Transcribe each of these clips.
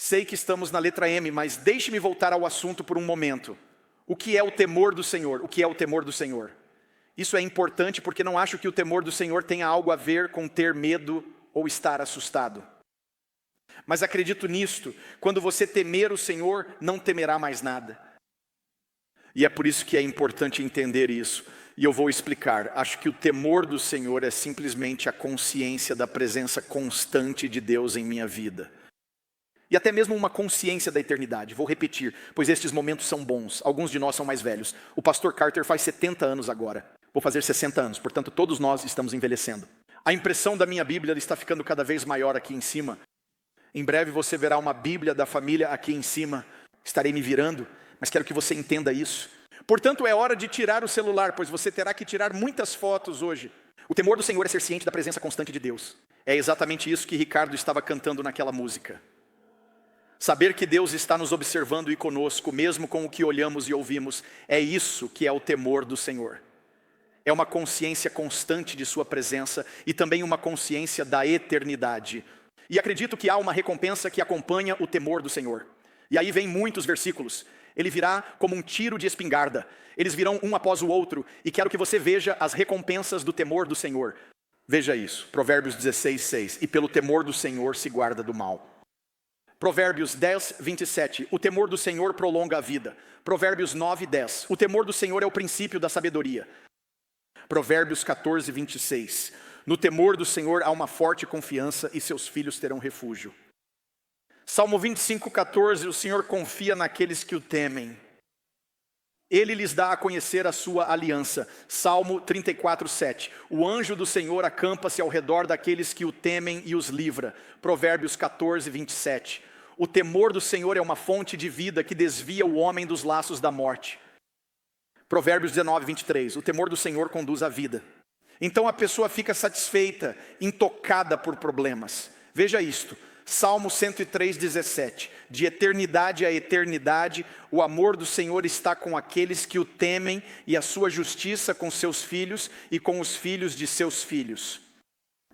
Sei que estamos na letra M, mas deixe-me voltar ao assunto por um momento. O que é o temor do Senhor? O que é o temor do Senhor? Isso é importante porque não acho que o temor do Senhor tenha algo a ver com ter medo ou estar assustado. Mas acredito nisto, quando você temer o Senhor, não temerá mais nada. E é por isso que é importante entender isso. E eu vou explicar. Acho que o temor do Senhor é simplesmente a consciência da presença constante de Deus em minha vida. E até mesmo uma consciência da eternidade. Vou repetir, pois estes momentos são bons. Alguns de nós são mais velhos. O pastor Carter faz 70 anos agora. Vou fazer 60 anos, portanto todos nós estamos envelhecendo. A impressão da minha Bíblia está ficando cada vez maior aqui em cima. Em breve você verá uma Bíblia da família aqui em cima. Estarei me virando, mas quero que você entenda isso. Portanto, é hora de tirar o celular, pois você terá que tirar muitas fotos hoje. O temor do Senhor é ser ciente da presença constante de Deus. É exatamente isso que Ricardo estava cantando naquela música. Saber que Deus está nos observando e conosco, mesmo com o que olhamos e ouvimos, é isso que é o temor do Senhor. É uma consciência constante de sua presença e também uma consciência da eternidade. E acredito que há uma recompensa que acompanha o temor do Senhor. E aí vem muitos versículos. Ele virá como um tiro de espingarda. Eles virão um após o outro. E quero que você veja as recompensas do temor do Senhor. Veja isso, Provérbios 16, 6. E pelo temor do Senhor se guarda do mal. Provérbios 10, 27. O temor do Senhor prolonga a vida. Provérbios 9, 10. O temor do Senhor é o princípio da sabedoria. Provérbios 14, 26. No temor do Senhor há uma forte confiança e seus filhos terão refúgio. Salmo 25, 14. O Senhor confia naqueles que o temem. Ele lhes dá a conhecer a sua aliança. Salmo 34, 7. O anjo do Senhor acampa-se ao redor daqueles que o temem e os livra. Provérbios 14, 27. O temor do Senhor é uma fonte de vida que desvia o homem dos laços da morte. Provérbios 19, 23. O temor do Senhor conduz à vida. Então a pessoa fica satisfeita, intocada por problemas. Veja isto. Salmo 103, 17. De eternidade a eternidade, o amor do Senhor está com aqueles que o temem e a sua justiça com seus filhos e com os filhos de seus filhos.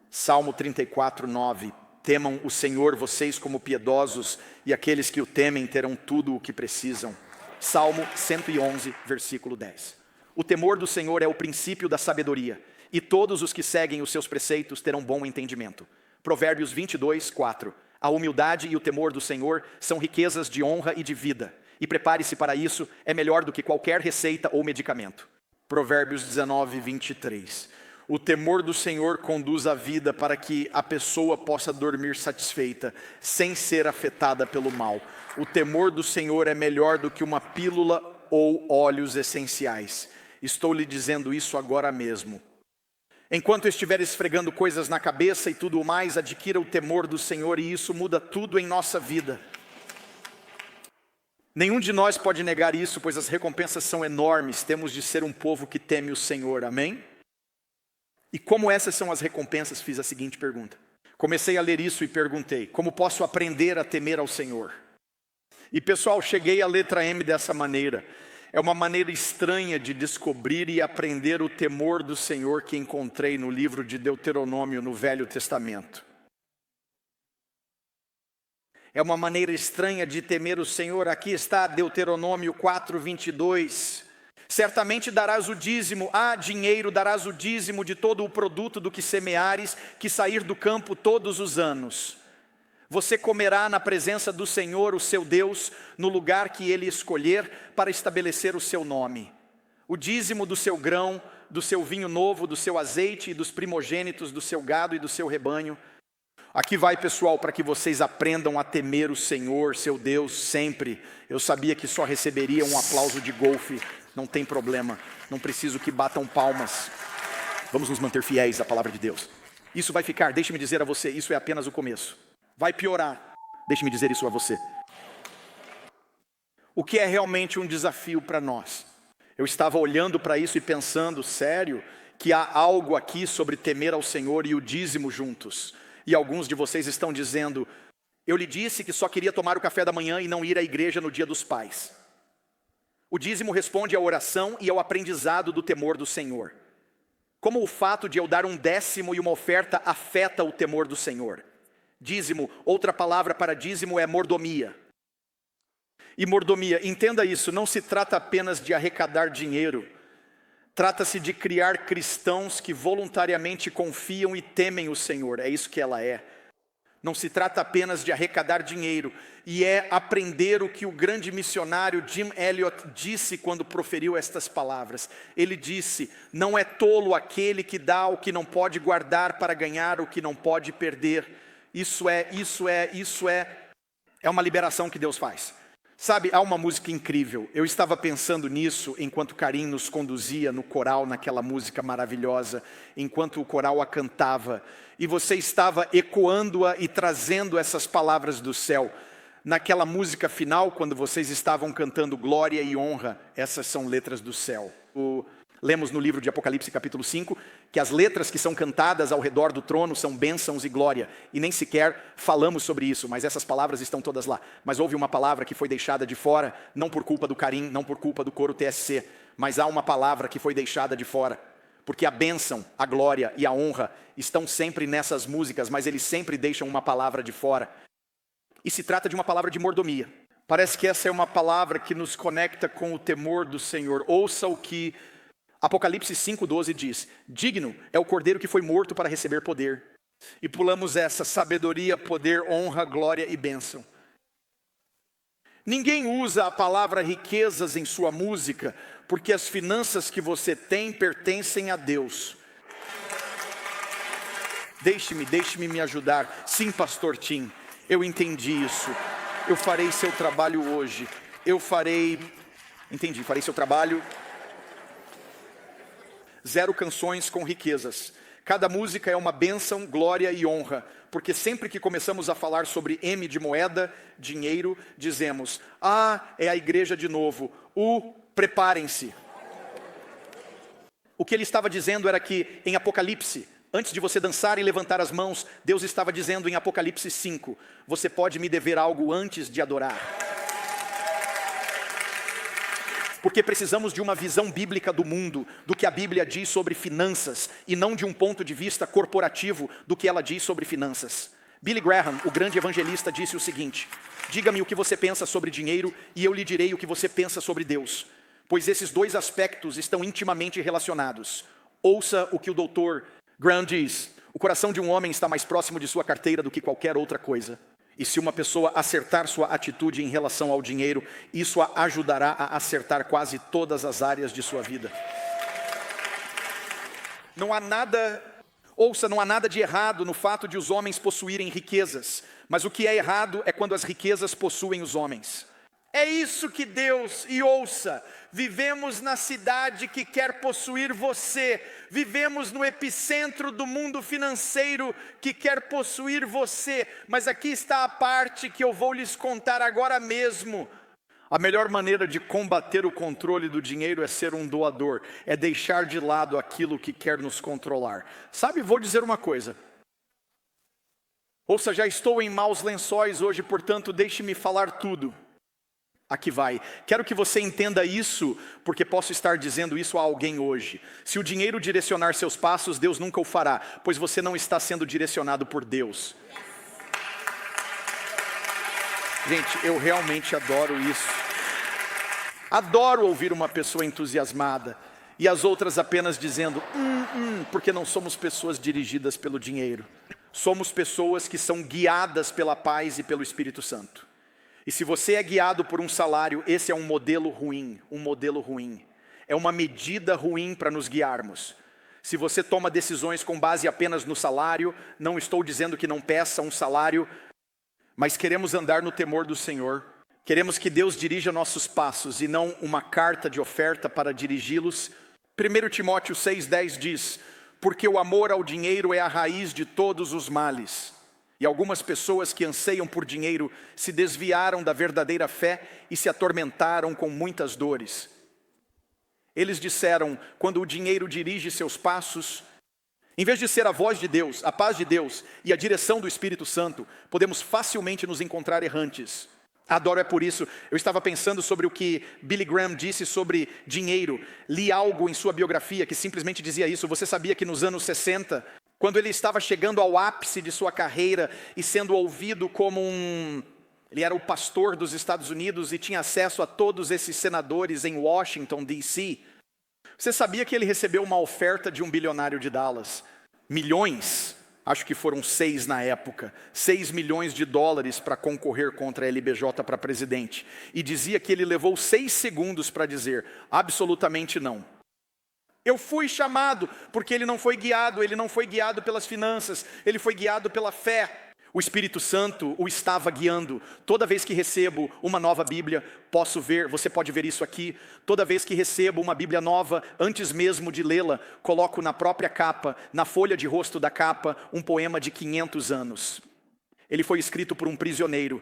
Salmo 34, 9. Temam o Senhor, vocês como piedosos, e aqueles que o temem terão tudo o que precisam. Salmo 111, versículo 10. O temor do Senhor é o princípio da sabedoria, e todos os que seguem os seus preceitos terão bom entendimento. Provérbios 22, 4. A humildade e o temor do Senhor são riquezas de honra e de vida, e prepare-se para isso, é melhor do que qualquer receita ou medicamento. Provérbios 19, 23. O temor do Senhor conduz a vida para que a pessoa possa dormir satisfeita, sem ser afetada pelo mal. O temor do Senhor é melhor do que uma pílula ou óleos essenciais. Estou lhe dizendo isso agora mesmo. Enquanto estiver esfregando coisas na cabeça e tudo mais, adquira o temor do Senhor e isso muda tudo em nossa vida. Nenhum de nós pode negar isso, pois as recompensas são enormes. Temos de ser um povo que teme o Senhor, amém? E como essas são as recompensas, fiz a seguinte pergunta. Comecei a ler isso e perguntei, como posso aprender a temer ao Senhor? E pessoal, cheguei à letra M dessa maneira. É uma maneira estranha de descobrir e aprender o temor do Senhor que encontrei no livro de Deuteronômio, no Velho Testamento. É uma maneira estranha de temer o Senhor. Aqui está Deuteronômio 4, 22. Certamente darás o dízimo, dinheiro, darás o dízimo de todo o produto do que semeares, que sair do campo todos os anos. Você comerá na presença do Senhor, o seu Deus, no lugar que Ele escolher para estabelecer o seu nome. O dízimo do seu grão, do seu vinho novo, do seu azeite e dos primogênitos do seu gado e do seu rebanho. Aqui vai, pessoal, para que vocês aprendam a temer o Senhor, seu Deus, sempre. Eu sabia que só receberia um aplauso de golfe. Não tem problema, não preciso que batam palmas. Vamos nos manter fiéis à palavra de Deus. Isso vai ficar, deixe-me dizer a você, isso é apenas o começo. Vai piorar, deixe-me dizer isso a você. O que é realmente um desafio para nós? Eu estava olhando para isso e pensando, sério, que há algo aqui sobre temer ao Senhor e o dízimo juntos. E alguns de vocês estão dizendo, eu lhe disse que só queria tomar o café da manhã e não ir à igreja no dia dos pais. O dízimo responde à oração e ao aprendizado do temor do Senhor. Como o fato de eu dar um décimo e uma oferta afeta o temor do Senhor? Dízimo, outra palavra para dízimo é mordomia. E mordomia, entenda isso, não se trata apenas de arrecadar dinheiro. Trata-se de criar cristãos que voluntariamente confiam e temem o Senhor. É isso que ela é. Não se trata apenas de arrecadar dinheiro. E é aprender o que o grande missionário Jim Elliot disse quando proferiu estas palavras. Ele disse: não é tolo aquele que dá o que não pode guardar para ganhar o que não pode perder. Isso é uma liberação que Deus faz. Sabe, há uma música incrível. Eu estava pensando nisso enquanto Karim nos conduzia no coral, naquela música maravilhosa, enquanto o coral a cantava. E você estava ecoando-a e trazendo essas palavras do céu. Naquela música final, quando vocês estavam cantando glória e honra, essas são letras do céu. Lemos no livro de Apocalipse capítulo 5, que as letras que são cantadas ao redor do trono são bênçãos e glória. E nem sequer falamos sobre isso, mas essas palavras estão todas lá. Mas houve uma palavra que foi deixada de fora, não por culpa do Karim, não por culpa do coro TSC, mas há uma palavra que foi deixada de fora. Porque a bênção, a glória e a honra estão sempre nessas músicas, mas eles sempre deixam uma palavra de fora. E se trata de uma palavra de mordomia. Parece que essa é uma palavra que nos conecta com o temor do Senhor. Ouça o que Apocalipse 5:12 diz: digno é o cordeiro que foi morto para receber poder. E pulamos essa: sabedoria, poder, honra, glória e bênção. Ninguém usa a palavra riquezas em sua música, porque as finanças que você tem pertencem a Deus. Deixe-me me ajudar. Sim, pastor Tim, eu entendi isso. Eu farei seu trabalho hoje. Farei seu trabalho. 0 canções com riquezas. Cada música é uma bênção, glória e honra. Porque sempre que começamos a falar sobre M de moeda, dinheiro, dizemos: é a igreja de novo. Preparem-se. O que ele estava dizendo era que em Apocalipse, antes de você dançar e levantar as mãos, Deus estava dizendo em Apocalipse 5, você pode me dever algo antes de adorar. Porque precisamos de uma visão bíblica do mundo, do que a Bíblia diz sobre finanças, e não de um ponto de vista corporativo do que ela diz sobre finanças. Billy Graham, o grande evangelista, disse o seguinte: diga-me o que você pensa sobre dinheiro e eu lhe direi o que você pensa sobre Deus. Pois esses dois aspectos estão intimamente relacionados. Ouça o que o Dr. Graham diz: o coração de um homem está mais próximo de sua carteira do que qualquer outra coisa. E se uma pessoa acertar sua atitude em relação ao dinheiro, isso a ajudará a acertar quase todas as áreas de sua vida. Não há nada de errado no fato de os homens possuírem riquezas, mas o que é errado é quando as riquezas possuem os homens. É isso que Deus, e ouça, vivemos na cidade que quer possuir você, vivemos no epicentro do mundo financeiro que quer possuir você, mas aqui está a parte que eu vou lhes contar agora mesmo. A melhor maneira de combater o controle do dinheiro é ser um doador, é deixar de lado aquilo que quer nos controlar. Sabe, vou dizer uma coisa. Ouça, já estou em maus lençóis hoje, portanto, deixe-me falar tudo. Aqui vai. Quero que você entenda isso, porque posso estar dizendo isso a alguém hoje. Se o dinheiro direcionar seus passos, Deus nunca o fará, pois você não está sendo direcionado por Deus. Gente, eu realmente adoro isso. Adoro ouvir uma pessoa entusiasmada e as outras apenas dizendo, porque não somos pessoas dirigidas pelo dinheiro. Somos pessoas que são guiadas pela paz e pelo Espírito Santo. E se você é guiado por um salário, esse é um modelo ruim, É uma medida ruim para nos guiarmos. Se você toma decisões com base apenas no salário, não estou dizendo que não peça um salário, mas queremos andar no temor do Senhor. Queremos que Deus dirija nossos passos e não uma carta de oferta para dirigi-los. 1 Timóteo 6,10 diz, porque o amor ao dinheiro é a raiz de todos os males. E algumas pessoas que anseiam por dinheiro se desviaram da verdadeira fé e se atormentaram com muitas dores. Eles disseram, quando o dinheiro dirige seus passos, em vez de ser a voz de Deus, a paz de Deus e a direção do Espírito Santo, podemos facilmente nos encontrar errantes. Adoro é por isso. Eu estava pensando sobre o que Billy Graham disse sobre dinheiro. Li algo em sua biografia que simplesmente dizia isso. Você sabia que nos anos 60... Quando ele estava chegando ao ápice de sua carreira e sendo ouvido como ele era o pastor dos Estados Unidos e tinha acesso a todos esses senadores em Washington, D.C. Você sabia que ele recebeu uma oferta de um bilionário de Dallas? Milhões, acho que foram 6 na época, 6 milhões de dólares para concorrer contra a LBJ para presidente. E dizia que ele levou 6 segundos para dizer, absolutamente não. Eu fui chamado, porque ele não foi guiado pelas finanças, ele foi guiado pela fé. O Espírito Santo o estava guiando. Toda vez que recebo uma nova Bíblia, posso ver, você pode ver isso aqui. Toda vez que recebo uma Bíblia nova, antes mesmo de lê-la, coloco na própria capa, na folha de rosto da capa, um poema de 500 anos. Ele foi escrito por um prisioneiro,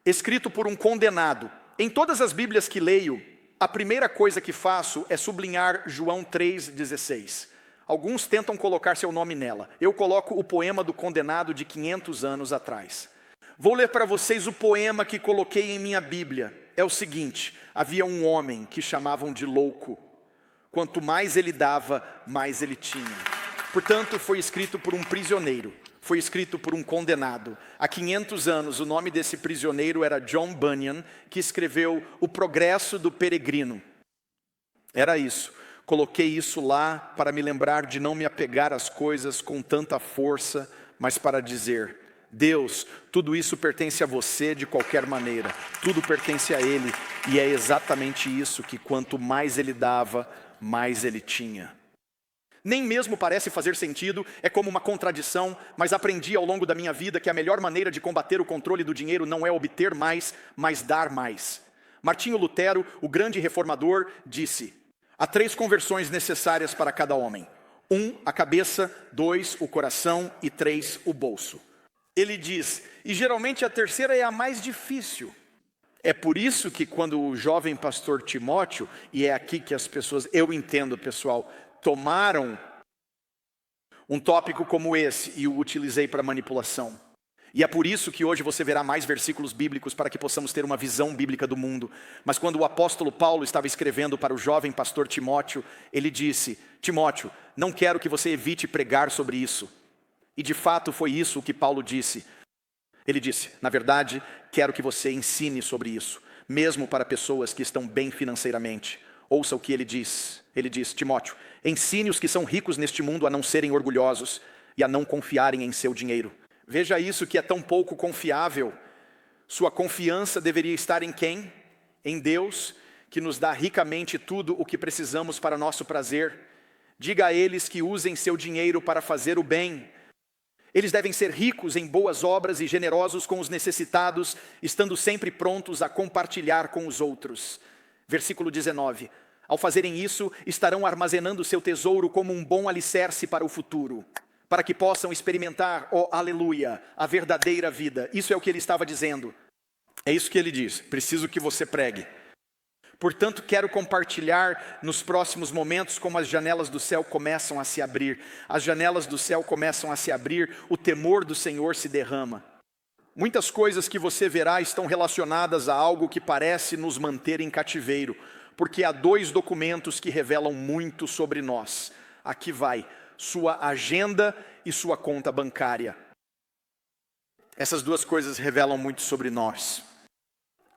escrito por um condenado. Em todas as Bíblias que leio, a primeira coisa que faço é sublinhar João 3,16. Alguns tentam colocar seu nome nela. Eu coloco o poema do condenado de 500 anos atrás. Vou ler para vocês o poema que coloquei em minha Bíblia. É o seguinte: havia um homem que chamavam de louco. Quanto mais ele dava, mais ele tinha. Portanto, foi escrito por um prisioneiro. Foi escrito por um condenado. Há 500 anos, o nome desse prisioneiro era John Bunyan, que escreveu O Progresso do Peregrino. Era isso. Coloquei isso lá para me lembrar de não me apegar às coisas com tanta força, mas para dizer, Deus, tudo isso pertence a você de qualquer maneira, tudo pertence a Ele, e é exatamente isso que quanto mais Ele dava, mais Ele tinha. Nem mesmo parece fazer sentido, é como uma contradição, mas aprendi ao longo da minha vida que a melhor maneira de combater o controle do dinheiro não é obter mais, mas dar mais. Martinho Lutero, o grande reformador, disse, há 3 conversões necessárias para cada homem. 1, a cabeça, 2, o coração e 3, o bolso. Ele diz, e geralmente a terceira é a mais difícil. É por isso que quando o jovem pastor Timóteo, e é aqui que as pessoas, eu entendo pessoal, tomaram um tópico como esse e o utilizei para manipulação. E é por isso que hoje você verá mais versículos bíblicos para que possamos ter uma visão bíblica do mundo. Mas quando o apóstolo Paulo estava escrevendo para o jovem pastor Timóteo, ele disse, Timóteo, não quero que você evite pregar sobre isso. E de fato foi isso o que Paulo disse. Ele disse, na verdade, quero que você ensine sobre isso, mesmo para pessoas que estão bem financeiramente. Ouça o que ele diz. Ele diz, Timóteo, ensine os que são ricos neste mundo a não serem orgulhosos e a não confiarem em seu dinheiro. Veja isso que é tão pouco confiável. Sua confiança deveria estar em quem? Em Deus, que nos dá ricamente tudo o que precisamos para nosso prazer. Diga a eles que usem seu dinheiro para fazer o bem. Eles devem ser ricos em boas obras e generosos com os necessitados, estando sempre prontos a compartilhar com os outros. Versículo 19. Ao fazerem isso, estarão armazenando seu tesouro como um bom alicerce para o futuro, para que possam experimentar, aleluia, a verdadeira vida. Isso é o que ele estava dizendo. É isso que ele diz, preciso que você pregue. Portanto, quero compartilhar nos próximos momentos como as janelas do céu começam a se abrir. As janelas do céu começam a se abrir, o temor do Senhor se derrama. Muitas coisas que você verá estão relacionadas a algo que parece nos manter em cativeiro, porque há 2 documentos que revelam muito sobre nós. Aqui vai. Sua agenda e sua conta bancária. Essas 2 coisas revelam muito sobre nós.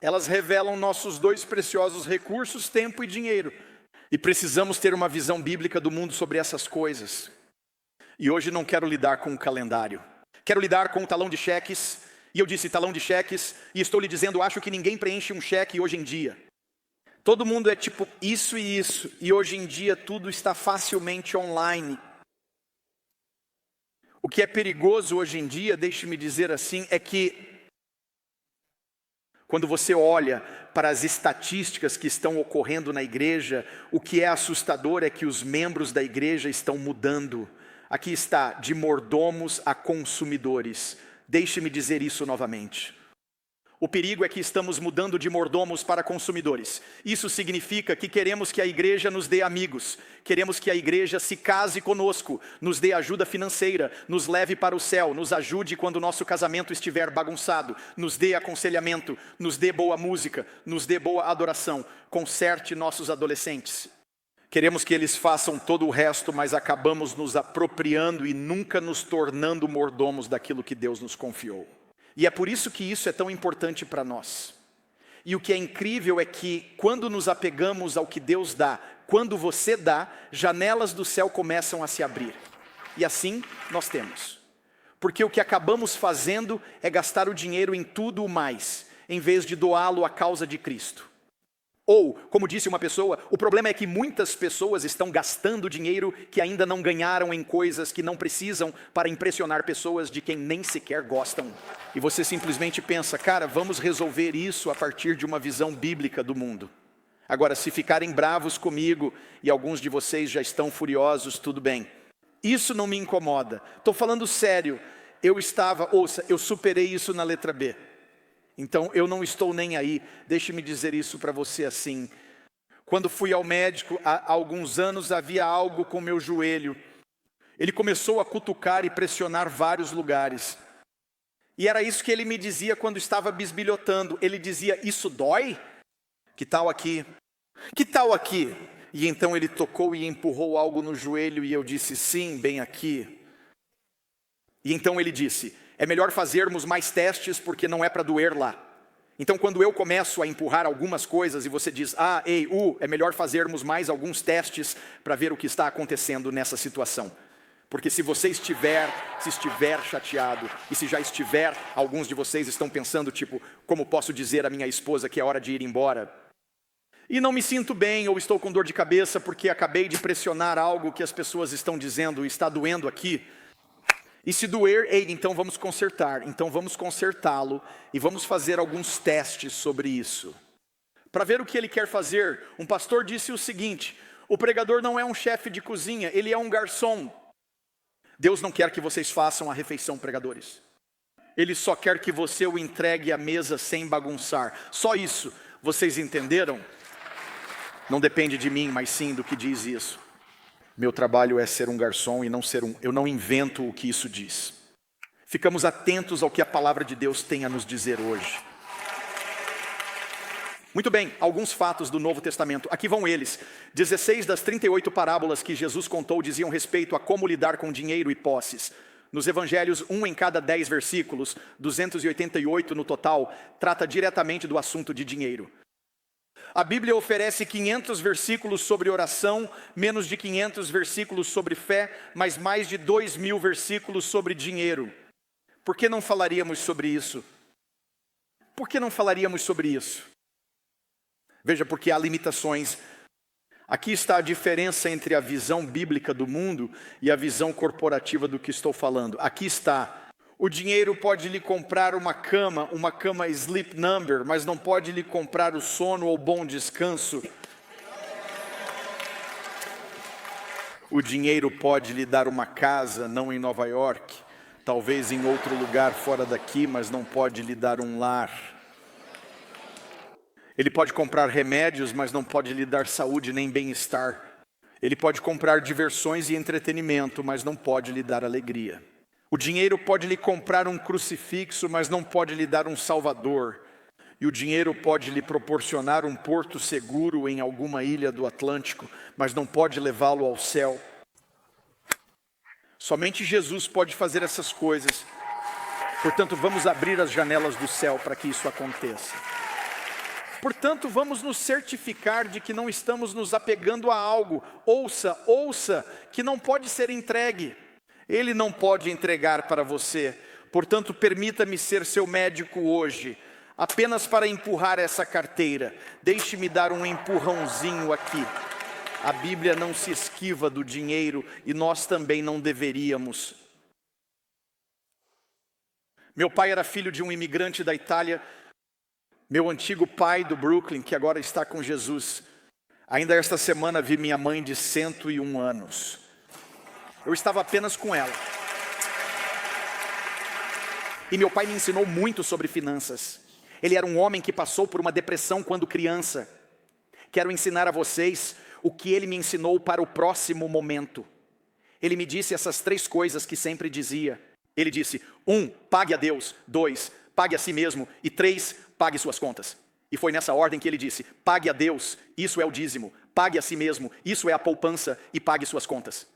Elas revelam nossos 2 preciosos recursos, tempo e dinheiro. E precisamos ter uma visão bíblica do mundo sobre essas coisas. E hoje não quero lidar com o calendário. Quero lidar com o talão de cheques. E eu disse talão de cheques. E estou lhe dizendo, acho que ninguém preenche um cheque hoje em dia. Todo mundo é tipo isso e isso. E hoje em dia tudo está facilmente online. O que é perigoso hoje em dia, deixe-me dizer assim, é que quando você olha para as estatísticas que estão ocorrendo na igreja, o que é assustador é que os membros da igreja estão mudando. Aqui está, de mordomos a consumidores. Deixe-me dizer isso novamente. O perigo é que estamos mudando de mordomos para consumidores. Isso significa que queremos que a igreja nos dê amigos. Queremos que a igreja se case conosco, nos dê ajuda financeira, nos leve para o céu, nos ajude quando o nosso casamento estiver bagunçado, nos dê aconselhamento, nos dê boa música, nos dê boa adoração, conserte nossos adolescentes. Queremos que eles façam todo o resto, mas acabamos nos apropriando e nunca nos tornando mordomos daquilo que Deus nos confiou. E é por isso que isso é tão importante para nós. E o que é incrível é que quando nos apegamos ao que Deus dá, quando você dá, janelas do céu começam a se abrir. E assim nós temos. Porque o que acabamos fazendo é gastar o dinheiro em tudo o mais, em vez de doá-lo à causa de Cristo. Ou, como disse uma pessoa, o problema é que muitas pessoas estão gastando dinheiro que ainda não ganharam em coisas que não precisam para impressionar pessoas de quem nem sequer gostam. E você simplesmente pensa, cara, vamos resolver isso a partir de uma visão bíblica do mundo. Agora, se ficarem bravos comigo, e alguns de vocês já estão furiosos, tudo bem. Isso não me incomoda. Estou falando sério. Eu superei isso na letra B. Então, eu não estou nem aí. Deixe-me dizer isso para você assim. Quando fui ao médico, há alguns anos, havia algo com meu joelho. Ele começou a cutucar e pressionar vários lugares. E era isso que ele me dizia quando estava bisbilhotando. Ele dizia, isso dói? Que tal aqui? Que tal aqui? E então ele tocou e empurrou algo no joelho e eu disse, sim, bem aqui. E então ele disse, é melhor fazermos mais testes porque não é para doer lá. Então quando eu começo a empurrar algumas coisas e você diz, é melhor fazermos mais alguns testes para ver o que está acontecendo nessa situação. Porque se você estiver chateado, e se já estiver, alguns de vocês estão pensando, tipo, como posso dizer à minha esposa que é hora de ir embora? E não me sinto bem ou estou com dor de cabeça porque acabei de pressionar algo que as pessoas estão dizendo, está doendo aqui. E se doer, então vamos consertar. Então vamos consertá-lo e vamos fazer alguns testes sobre isso. Para ver o que ele quer fazer, um pastor disse o seguinte, o pregador não é um chefe de cozinha, ele é um garçom. Deus não quer que vocês façam a refeição, pregadores. Ele só quer que você o entregue à mesa sem bagunçar. Só isso. Vocês entenderam? Não depende de mim, mas sim do que diz isso. Meu trabalho é ser um garçom e não ser eu não invento o que isso diz. Ficamos atentos ao que a palavra de Deus tem a nos dizer hoje. Muito bem, alguns fatos do Novo Testamento. Aqui vão eles. 16 das 38 parábolas que Jesus contou diziam respeito a como lidar com dinheiro e posses. Nos evangelhos, 1 em cada 10 versículos, 288 no total, trata diretamente do assunto de dinheiro. A Bíblia oferece 500 versículos sobre oração, menos de 500 versículos sobre fé, mas mais de 2.000 versículos sobre dinheiro. Por que não falaríamos sobre isso? Por que não falaríamos sobre isso? Veja, porque há limitações. Aqui está a diferença entre a visão bíblica do mundo e a visão corporativa do que estou falando. Aqui está. O dinheiro pode lhe comprar uma cama sleep number, mas não pode lhe comprar o sono ou bom descanso. O dinheiro pode lhe dar uma casa, não em Nova York, talvez em outro lugar fora daqui, mas não pode lhe dar um lar. Ele pode comprar remédios, mas não pode lhe dar saúde nem bem-estar. Ele pode comprar diversões e entretenimento, mas não pode lhe dar alegria. O dinheiro pode lhe comprar um crucifixo, mas não pode lhe dar um salvador. E o dinheiro pode lhe proporcionar um porto seguro em alguma ilha do Atlântico, mas não pode levá-lo ao céu. Somente Jesus pode fazer essas coisas. Portanto, vamos abrir as janelas do céu para que isso aconteça. Portanto, vamos nos certificar de que não estamos nos apegando a algo. Ouça, que não pode ser entregue. Ele não pode entregar para você. Portanto, permita-me ser seu médico hoje, apenas para empurrar essa carteira. Deixe-me dar um empurrãozinho aqui. A Bíblia não se esquiva do dinheiro e nós também não deveríamos. Meu pai era filho de um imigrante da Itália. Meu antigo pai do Brooklyn, que agora está com Jesus. Ainda esta semana vi minha mãe de 101 anos. Eu estava apenas com ela. E meu pai me ensinou muito sobre finanças. Ele era um homem que passou por uma depressão quando criança. Quero ensinar a vocês o que ele me ensinou para o próximo momento. Ele me disse essas 3 coisas que sempre dizia. Ele disse, 1, pague a Deus. 2, pague a si mesmo. E 3, pague suas contas. E foi nessa ordem que ele disse, pague a Deus, isso é o dízimo. Pague a si mesmo. Isso é a poupança e pague suas contas.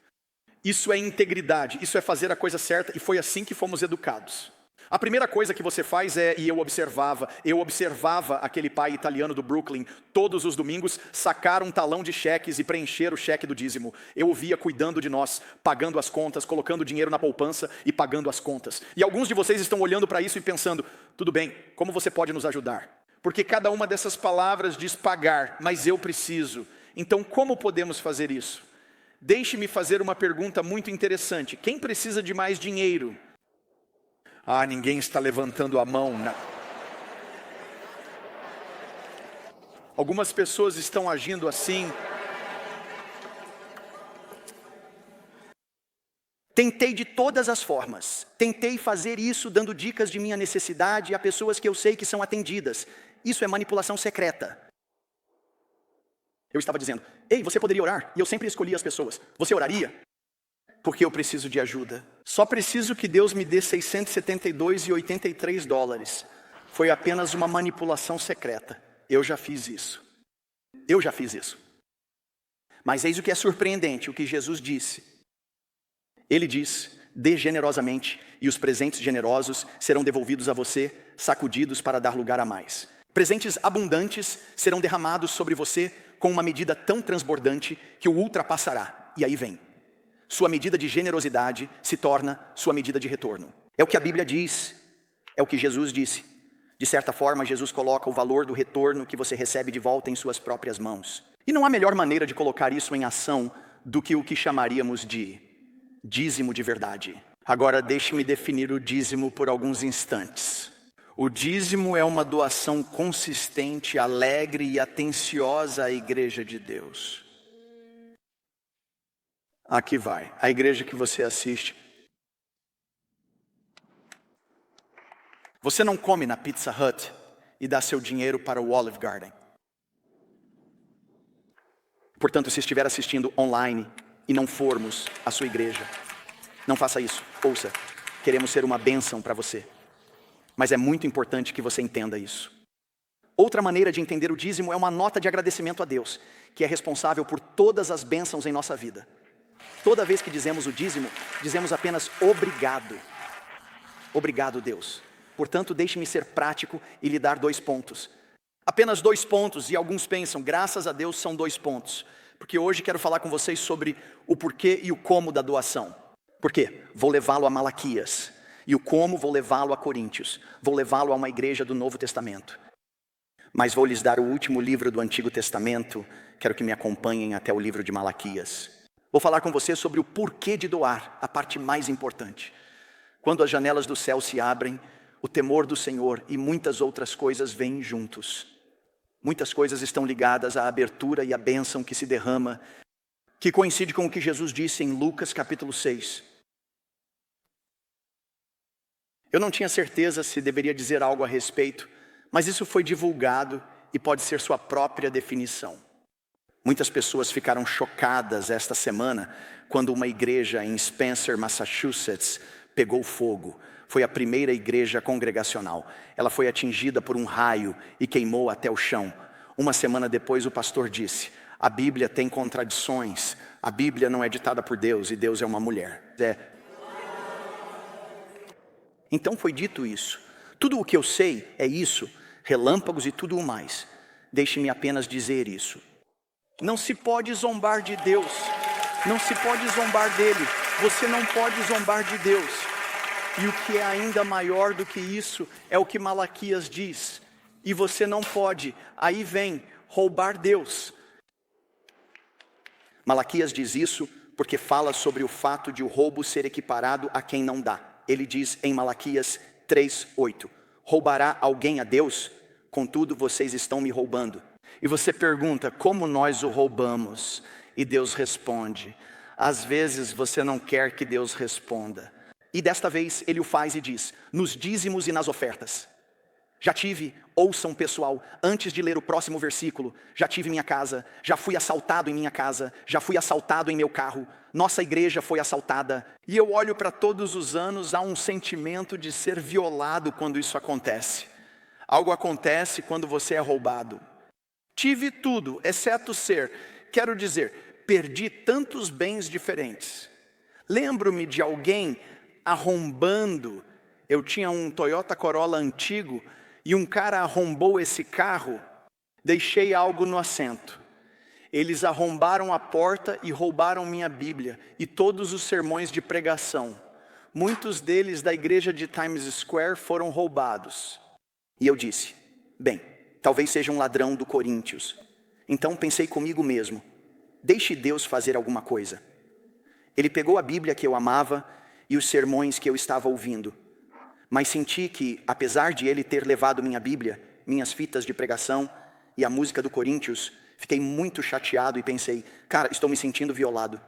Isso é integridade, isso é fazer a coisa certa, e foi assim que fomos educados. A primeira coisa que você faz e eu observava aquele pai italiano do Brooklyn, todos os domingos, sacar um talão de cheques e preencher o cheque do dízimo. Eu o via cuidando de nós, pagando as contas, colocando dinheiro na poupança e pagando as contas. E alguns de vocês estão olhando para isso e pensando, tudo bem, como você pode nos ajudar? Porque cada uma dessas palavras diz pagar, mas eu preciso. Então como podemos fazer isso? Deixe-me fazer uma pergunta muito interessante. Quem precisa de mais dinheiro? Ninguém está levantando a mão. Algumas pessoas estão agindo assim. Tentei de todas as formas. Tentei fazer isso dando dicas de minha necessidade a pessoas que eu sei que são atendidas. Isso é manipulação secreta. Eu estava dizendo, ei, você poderia orar? E eu sempre escolhia as pessoas. Você oraria? Porque eu preciso de ajuda. Só preciso que Deus me dê $672,83. Foi apenas uma manipulação secreta. Eu já fiz isso. Mas eis o que é surpreendente, o que Jesus disse. Ele diz, dê generosamente, e os presentes generosos serão devolvidos a você, sacudidos para dar lugar a mais. Presentes abundantes serão derramados sobre você com uma medida tão transbordante que o ultrapassará. E aí vem. Sua medida de generosidade se torna sua medida de retorno. É o que a Bíblia diz, é o que Jesus disse. De certa forma, Jesus coloca o valor do retorno que você recebe de volta em suas próprias mãos. E não há melhor maneira de colocar isso em ação do que o que chamaríamos de dízimo de verdade. Agora deixe-me definir o dízimo por alguns instantes. O dízimo é uma doação consistente, alegre e atenciosa à igreja de Deus. Aqui vai, a igreja que você assiste. Você não come na Pizza Hut e dá seu dinheiro para o Olive Garden. Portanto, se estiver assistindo online e não formos à sua igreja, não faça isso. Ouça, queremos ser uma bênção para você. Mas é muito importante que você entenda isso. Outra maneira de entender o dízimo é uma nota de agradecimento a Deus, que é responsável por todas as bênçãos em nossa vida. Toda vez que dizemos o dízimo, dizemos apenas obrigado. Obrigado, Deus. Portanto, deixe-me ser prático e lhe dar 2 pontos. Apenas 2 pontos, e alguns pensam, graças a Deus são 2 pontos. Porque hoje quero falar com vocês sobre o porquê e o como da doação. Por quê? Vou levá-lo a Malaquias. E o como vou levá-lo a Coríntios. Vou levá-lo a uma igreja do Novo Testamento. Mas vou lhes dar o último livro do Antigo Testamento. Quero que me acompanhem até o livro de Malaquias. Vou falar com você sobre o porquê de doar, a parte mais importante. Quando as janelas do céu se abrem, o temor do Senhor e muitas outras coisas vêm juntos. Muitas coisas estão ligadas à abertura e à bênção que se derrama, que coincide com o que Jesus disse em Lucas capítulo 6. Eu não tinha certeza se deveria dizer algo a respeito, mas isso foi divulgado e pode ser sua própria definição. Muitas pessoas ficaram chocadas esta semana quando uma igreja em Spencer, Massachusetts, pegou fogo. Foi a primeira igreja congregacional. Ela foi atingida por um raio e queimou até o chão. Uma semana depois o pastor disse, a Bíblia tem contradições. A Bíblia não é ditada por Deus e Deus é uma mulher. Então foi dito isso. Tudo o que eu sei é isso, relâmpagos e tudo o mais. Deixe-me apenas dizer isso. Não se pode zombar de Deus. Não se pode zombar dele. Você não pode zombar de Deus. E o que é ainda maior do que isso é o que Malaquias diz. E você não pode, aí vem, roubar Deus. Malaquias diz isso porque fala sobre o fato de o roubo ser equiparado a quem não dá. Ele diz em Malaquias 3:8, roubará alguém a Deus? Contudo, vocês estão me roubando. E você pergunta, como nós o roubamos? E Deus responde, às vezes você não quer que Deus responda. E desta vez ele o faz e diz, nos dízimos e nas ofertas. Já tive, ouçam pessoal, antes de ler o próximo versículo, já tive minha casa, já fui assaltado em minha casa, já fui assaltado em meu carro, nossa igreja foi assaltada. E eu olho para todos os anos, há um sentimento de ser violado quando isso acontece. Algo acontece quando você é roubado. Tive tudo, exceto ser. quero dizer, perdi tantos bens diferentes. Lembro-me de alguém arrombando. Eu tinha um Toyota Corolla antigo e um cara arrombou esse carro. Deixei algo no assento. Eles arrombaram a porta e roubaram minha Bíblia e todos os sermões de pregação. Muitos deles da igreja de Times Square foram roubados. E eu disse, bem, talvez seja um ladrão do Coríntios. Então pensei comigo mesmo, deixe Deus fazer alguma coisa. Ele pegou a Bíblia que eu amava e os sermões que eu estava ouvindo. Mas senti que, apesar de ele ter levado minha Bíblia, minhas fitas de pregação e a música do Coríntios, fiquei muito chateado e pensei, cara, estou me sentindo violado.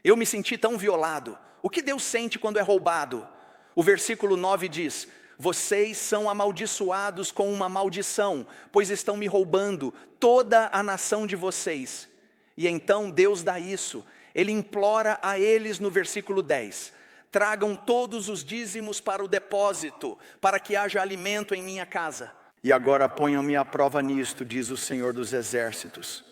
Eu me senti tão violado. O que Deus sente quando é roubado? O versículo 9 diz, vocês são amaldiçoados com uma maldição, pois estão me roubando toda a nação de vocês. E então Deus dá isso. Ele implora a eles no versículo 10, tragam todos os dízimos para o depósito, para que haja alimento em minha casa. E agora ponham-me à prova nisto, diz o Senhor dos Exércitos.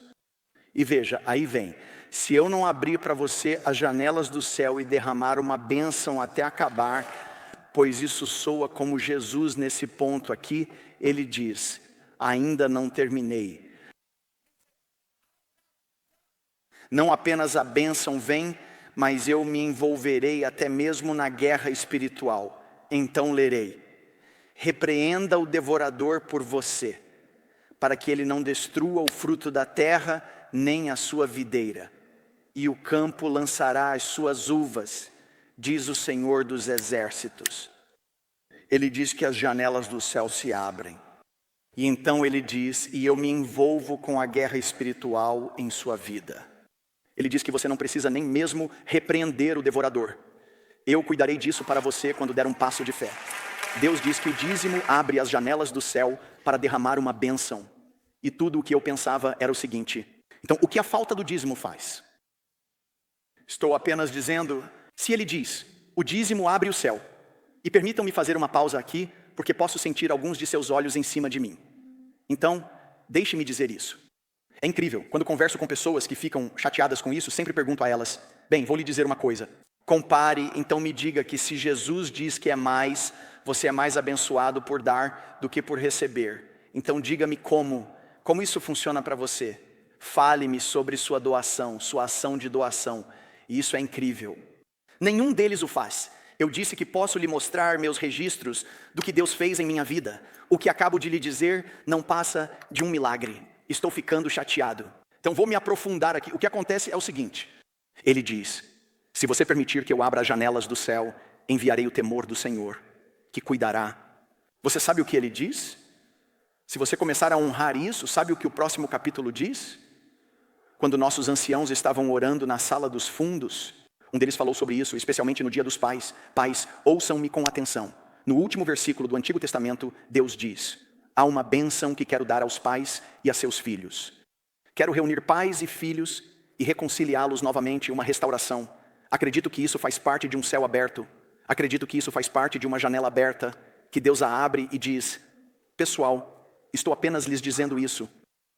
E veja, aí vem, se eu não abrir para você as janelas do céu e derramar uma bênção até acabar, pois isso soa como Jesus nesse ponto aqui, ele diz, ainda não terminei. Não apenas a bênção vem, mas eu me envolverei até mesmo na guerra espiritual. Então lerei, repreenda o devorador por você, para que ele não destrua o fruto da terra, nem a sua videira. E o campo lançará as suas uvas, diz o Senhor dos Exércitos. Ele diz que as janelas do céu se abrem. E então ele diz, e eu me envolvo com a guerra espiritual em sua vida. Ele diz que você não precisa nem mesmo repreender o devorador. Eu cuidarei disso para você quando der um passo de fé. Deus diz que o dízimo abre as janelas do céu para derramar uma bênção. E tudo o que eu pensava era o seguinte, então o que a falta do dízimo faz? Estou apenas dizendo, se ele diz, o dízimo abre o céu, e permitam-me fazer uma pausa aqui, porque posso sentir alguns de seus olhos em cima de mim. Então, deixe-me dizer isso. É incrível, quando converso com pessoas que ficam chateadas com isso, sempre pergunto a elas, bem, vou lhe dizer uma coisa, compare, então me diga que se Jesus diz que é mais, você é mais abençoado por dar do que por receber. Então diga-me como isso funciona para você. Fale-me sobre sua doação, sua ação de doação. E isso é incrível. Nenhum deles o faz. Eu disse que posso lhe mostrar meus registros do que Deus fez em minha vida. O que acabo de lhe dizer não passa de um milagre. Estou ficando chateado. Então vou me aprofundar aqui. O que acontece é o seguinte. Ele diz, se você permitir que eu abra as janelas do céu, enviarei o temor do Senhor, que cuidará. Você sabe o que ele diz? Se você começar a honrar isso, sabe o que o próximo capítulo diz? Quando nossos anciãos estavam orando na sala dos fundos, um deles falou sobre isso, especialmente no dia dos pais. Pais, ouçam-me com atenção. No último versículo do Antigo Testamento, Deus diz, há uma bênção que quero dar aos pais e a seus filhos. Quero reunir pais e filhos e reconciliá-los novamente, uma restauração. Acredito que isso faz parte de um céu aberto. Acredito que isso faz parte de uma janela aberta, que Deus a abre e diz, pessoal, estou apenas lhes dizendo isso.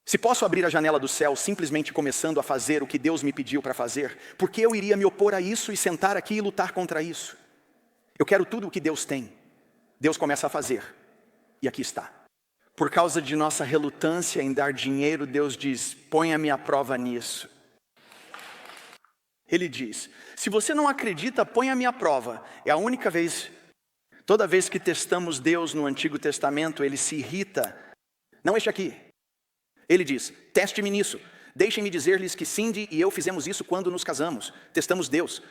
Se posso abrir a janela do céu simplesmente começando a fazer o que Deus me pediu para fazer, por que eu iria me opor a isso e sentar aqui e lutar contra isso? Eu quero tudo o que Deus tem. Deus começa a fazer. E aqui está. Por causa de nossa relutância em dar dinheiro, Deus diz, ponha-me à prova nisso. Ele diz, se você não acredita, ponha-me à prova. É a única vez, toda vez que testamos Deus no Antigo Testamento, ele se irrita. Não este aqui. Ele diz, teste-me nisso. Deixem-me dizer-lhes que Cindy e eu fizemos isso quando nos casamos. Testamos Deus.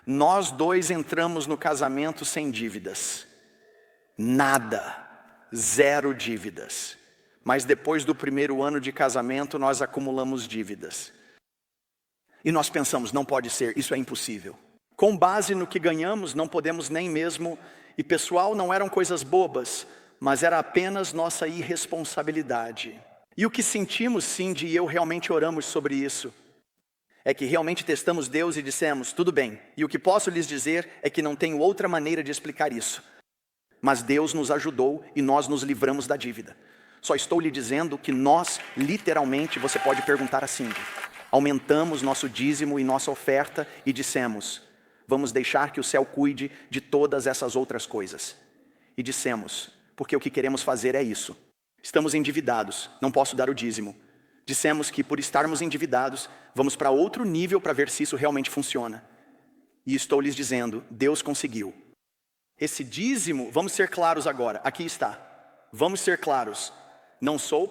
Nós dois entramos no casamento sem dívidas. Nada. 0 dívidas. Mas depois do primeiro ano de casamento, nós acumulamos dívidas. E nós pensamos, não pode ser, isso é impossível. Com base no que ganhamos, não podemos nem mesmo... E pessoal, não eram coisas bobas, mas era apenas nossa irresponsabilidade. E o que sentimos, Cindy e eu realmente oramos sobre isso. É que realmente testamos Deus e dissemos, tudo bem. E o que posso lhes dizer é que não tenho outra maneira de explicar isso. Mas Deus nos ajudou e nós nos livramos da dívida. Só estou lhe dizendo que nós, literalmente, você pode perguntar assim, aumentamos nosso dízimo e nossa oferta e dissemos, vamos deixar que o céu cuide de todas essas outras coisas. E dissemos, porque o que queremos fazer é isso. Estamos endividados, não posso dar o dízimo. Dissemos que por estarmos endividados, vamos para outro nível para ver se isso realmente funciona. E estou lhes dizendo, Deus conseguiu. Esse dízimo, vamos ser claros agora, aqui está. Vamos ser claros.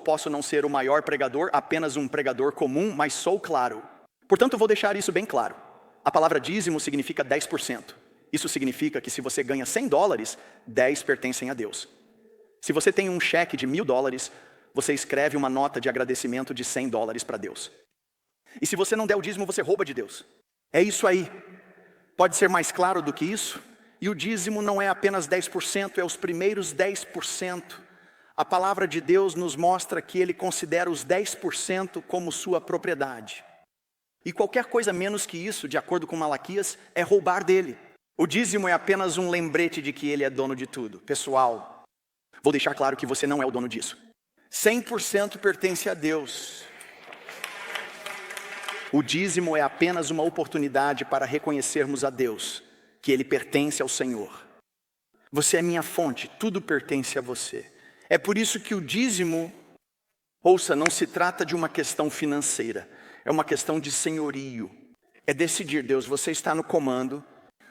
Posso não ser o maior pregador, apenas um pregador comum, mas sou claro. Portanto, eu vou deixar isso bem claro. A palavra dízimo significa 10%. Isso significa que se você ganha $100, 10 pertencem a Deus. Se você tem um cheque de $1.000, você escreve uma nota de agradecimento de $100 para Deus. E se você não der o dízimo, você rouba de Deus. É isso aí. Pode ser mais claro do que isso? E o dízimo não é apenas 10%, é os primeiros 10%. A palavra de Deus nos mostra que Ele considera os 10% como sua propriedade. E qualquer coisa menos que isso, de acordo com Malaquias, é roubar dele. O dízimo é apenas um lembrete de que Ele é dono de tudo. Pessoal, vou deixar claro que você não é o dono disso. 100% pertence a Deus. O dízimo é apenas uma oportunidade para reconhecermos a Deus, que Ele pertence ao Senhor. Você é minha fonte, tudo pertence a você. É por isso que o dízimo, ouça, não se trata de uma questão financeira, é uma questão de senhorio. É decidir, Deus, você está no comando.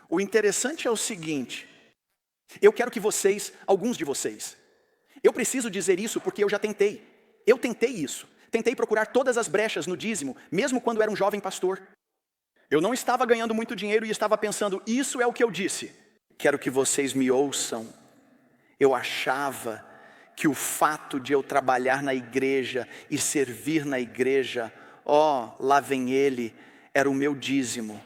O interessante é o seguinte, eu quero que vocês, alguns de vocês, eu preciso dizer isso porque eu já tentei. Eu tentei isso. Tentei procurar todas as brechas no dízimo, mesmo quando era um jovem pastor. Eu não estava ganhando muito dinheiro e estava pensando, isso é o que eu disse. Quero que vocês me ouçam. Eu achava que o fato de eu trabalhar na igreja e servir na igreja, lá vem ele, era o meu dízimo.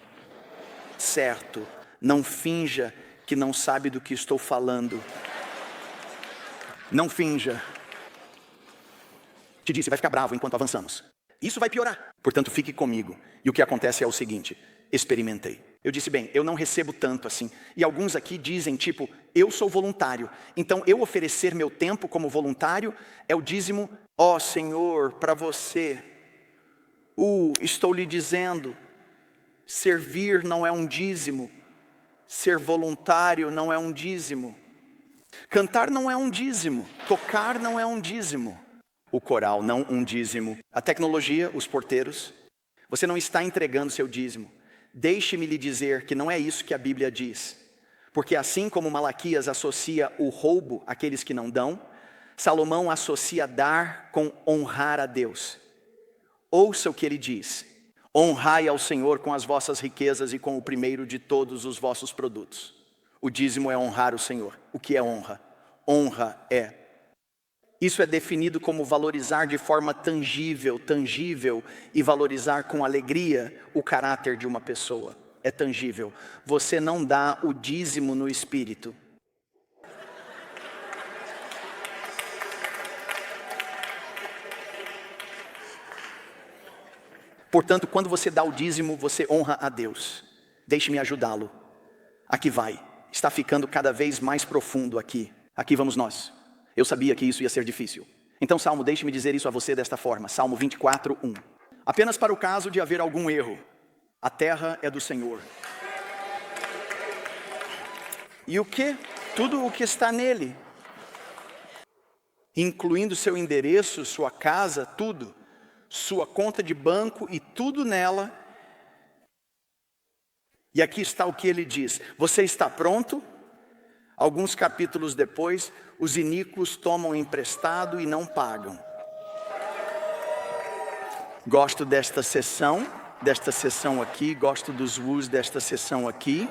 Certo, não finja que não sabe do que estou falando. Não finja. Te disse, vai ficar bravo enquanto avançamos. Isso vai piorar. Portanto, fique comigo. E o que acontece é o seguinte, experimentei. Eu disse, bem, eu não recebo tanto assim. E alguns aqui dizem, tipo, eu sou voluntário. Então, eu oferecer meu tempo como voluntário é o dízimo. Senhor, para você. Estou lhe dizendo, servir não é um dízimo. Ser voluntário não é um dízimo. Cantar não é um dízimo. Tocar não é um dízimo. O coral, não um dízimo. A tecnologia, os porteiros. Você não está entregando seu dízimo. Deixe-me lhe dizer que não é isso que a Bíblia diz. Porque assim como Malaquias associa o roubo àqueles que não dão, Salomão associa dar com honrar a Deus. Ouça o que ele diz. Honrai ao Senhor com as vossas riquezas e com o primeiro de todos os vossos produtos. O dízimo é honrar o Senhor. O que é honra? Honra é. Isso é definido como valorizar de forma tangível e valorizar com alegria o caráter de uma pessoa. É tangível. Você não dá o dízimo no espírito. Portanto, quando você dá o dízimo, você honra a Deus. Deixe-me ajudá-lo. Aqui vai. Está ficando cada vez mais profundo aqui. Aqui vamos nós. Eu sabia que isso ia ser difícil. Então, Salmo, deixe-me dizer isso a você desta forma. Salmo 24, 1. Apenas para o caso de haver algum erro. A terra é do Senhor. E o que? Tudo o que está nele. Incluindo seu endereço, sua casa, tudo. Sua conta de banco e tudo nela. E aqui está o que ele diz. Você está pronto? Alguns capítulos depois, os iníquos tomam emprestado e não pagam. Gosto desta sessão aqui, gosto dos Wus desta sessão aqui.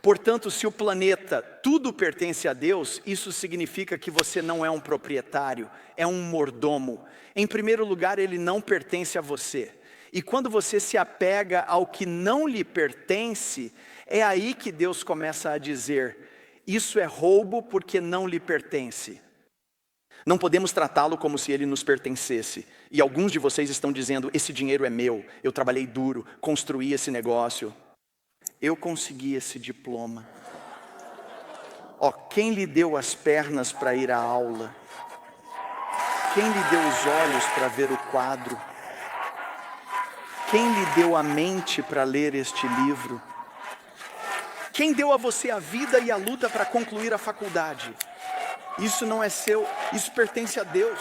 Portanto, se o planeta tudo pertence a Deus, isso significa que você não é um proprietário, é um mordomo. Em primeiro lugar, ele não pertence a você. E quando você se apega ao que não lhe pertence, é aí que Deus começa a dizer, isso é roubo porque não lhe pertence. Não podemos tratá-lo como se ele nos pertencesse. E alguns de vocês estão dizendo, esse dinheiro é meu, eu trabalhei duro, construí esse negócio. Eu consegui esse diploma. Ó, quem lhe deu as pernas para ir à aula? Quem lhe deu os olhos para ver o quadro? Quem lhe deu a mente para ler este livro? Quem deu a você a vida e a luta para concluir a faculdade? Isso não é seu, isso pertence a Deus.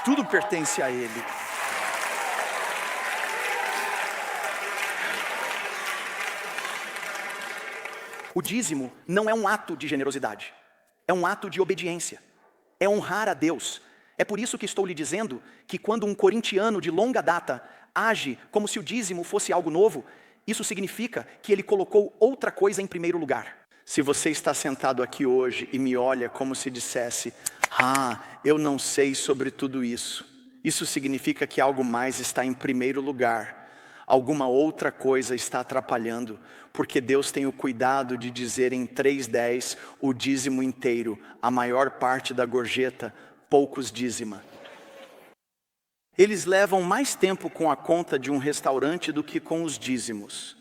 Tudo pertence a Ele. O dízimo não é um ato de generosidade, é um ato de obediência, é honrar a Deus. É por isso que estou lhe dizendo que quando um corintiano de longa data age como se o dízimo fosse algo novo, isso significa que ele colocou outra coisa em primeiro lugar. Se você está sentado aqui hoje e me olha como se dissesse, eu não sei sobre tudo isso, isso significa que algo mais está em primeiro lugar. Alguma outra coisa está atrapalhando, porque Deus tem o cuidado de dizer em 3:10 o dízimo inteiro, a maior parte da gorjeta, poucos dízima. Eles levam mais tempo com a conta de um restaurante do que com os dízimos.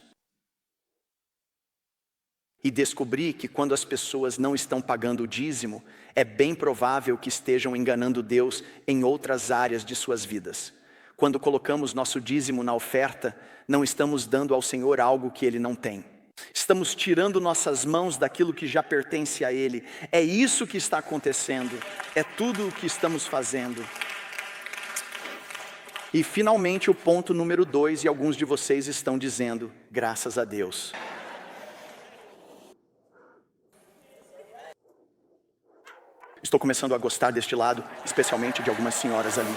E descobri que quando as pessoas não estão pagando o dízimo, é bem provável que estejam enganando Deus em outras áreas de suas vidas. Quando colocamos nosso dízimo na oferta, não estamos dando ao Senhor algo que Ele não tem. Estamos tirando nossas mãos daquilo que já pertence a Ele. É isso que está acontecendo. É tudo o que estamos fazendo. E finalmente o ponto número 2, e alguns de vocês estão dizendo, graças a Deus. Estou começando a gostar deste lado, especialmente de algumas senhoras ali.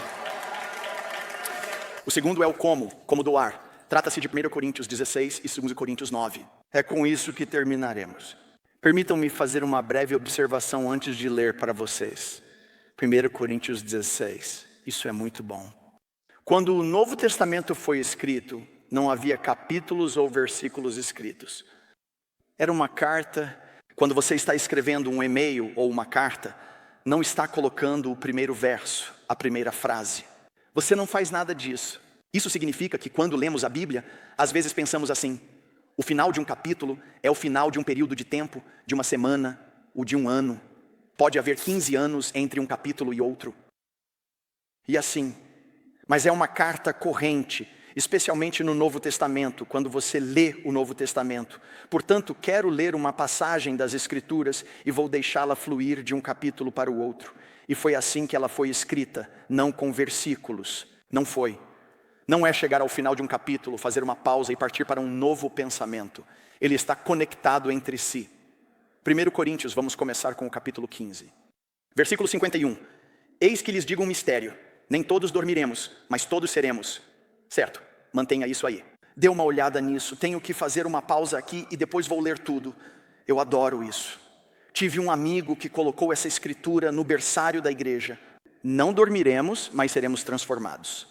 O segundo é o como doar. Trata-se de 1 Coríntios 16 e 2 Coríntios 9. É com isso que terminaremos. Permitam-me fazer uma breve observação antes de ler para vocês. 1 Coríntios 16. Isso é muito bom. Quando o Novo Testamento foi escrito, não havia capítulos ou versículos escritos. Era uma carta. Quando você está escrevendo um e-mail ou uma carta, não está colocando o primeiro verso, a primeira frase. Você não faz nada disso. Isso significa que quando lemos a Bíblia, às vezes pensamos assim, o final de um capítulo é o final de um período de tempo, de uma semana ou de um ano. Pode haver 15 anos entre um capítulo e outro. E assim, mas é uma carta corrente, especialmente no Novo Testamento, quando você lê o Novo Testamento. Portanto, quero ler uma passagem das Escrituras e vou deixá-la fluir de um capítulo para o outro. E foi assim que ela foi escrita, não com versículos. Não foi. Não é chegar ao final de um capítulo, fazer uma pausa e partir para um novo pensamento. Ele está conectado entre si. 1 Coríntios, vamos começar com o capítulo 15. Versículo 51. Eis que lhes digo um mistério. Nem todos dormiremos, mas todos seremos. Certo, mantenha isso aí. Dê uma olhada nisso. Tenho que fazer uma pausa aqui e depois vou ler tudo. Eu adoro isso. Tive um amigo que colocou essa escritura no berçário da igreja. Não dormiremos, mas seremos transformados.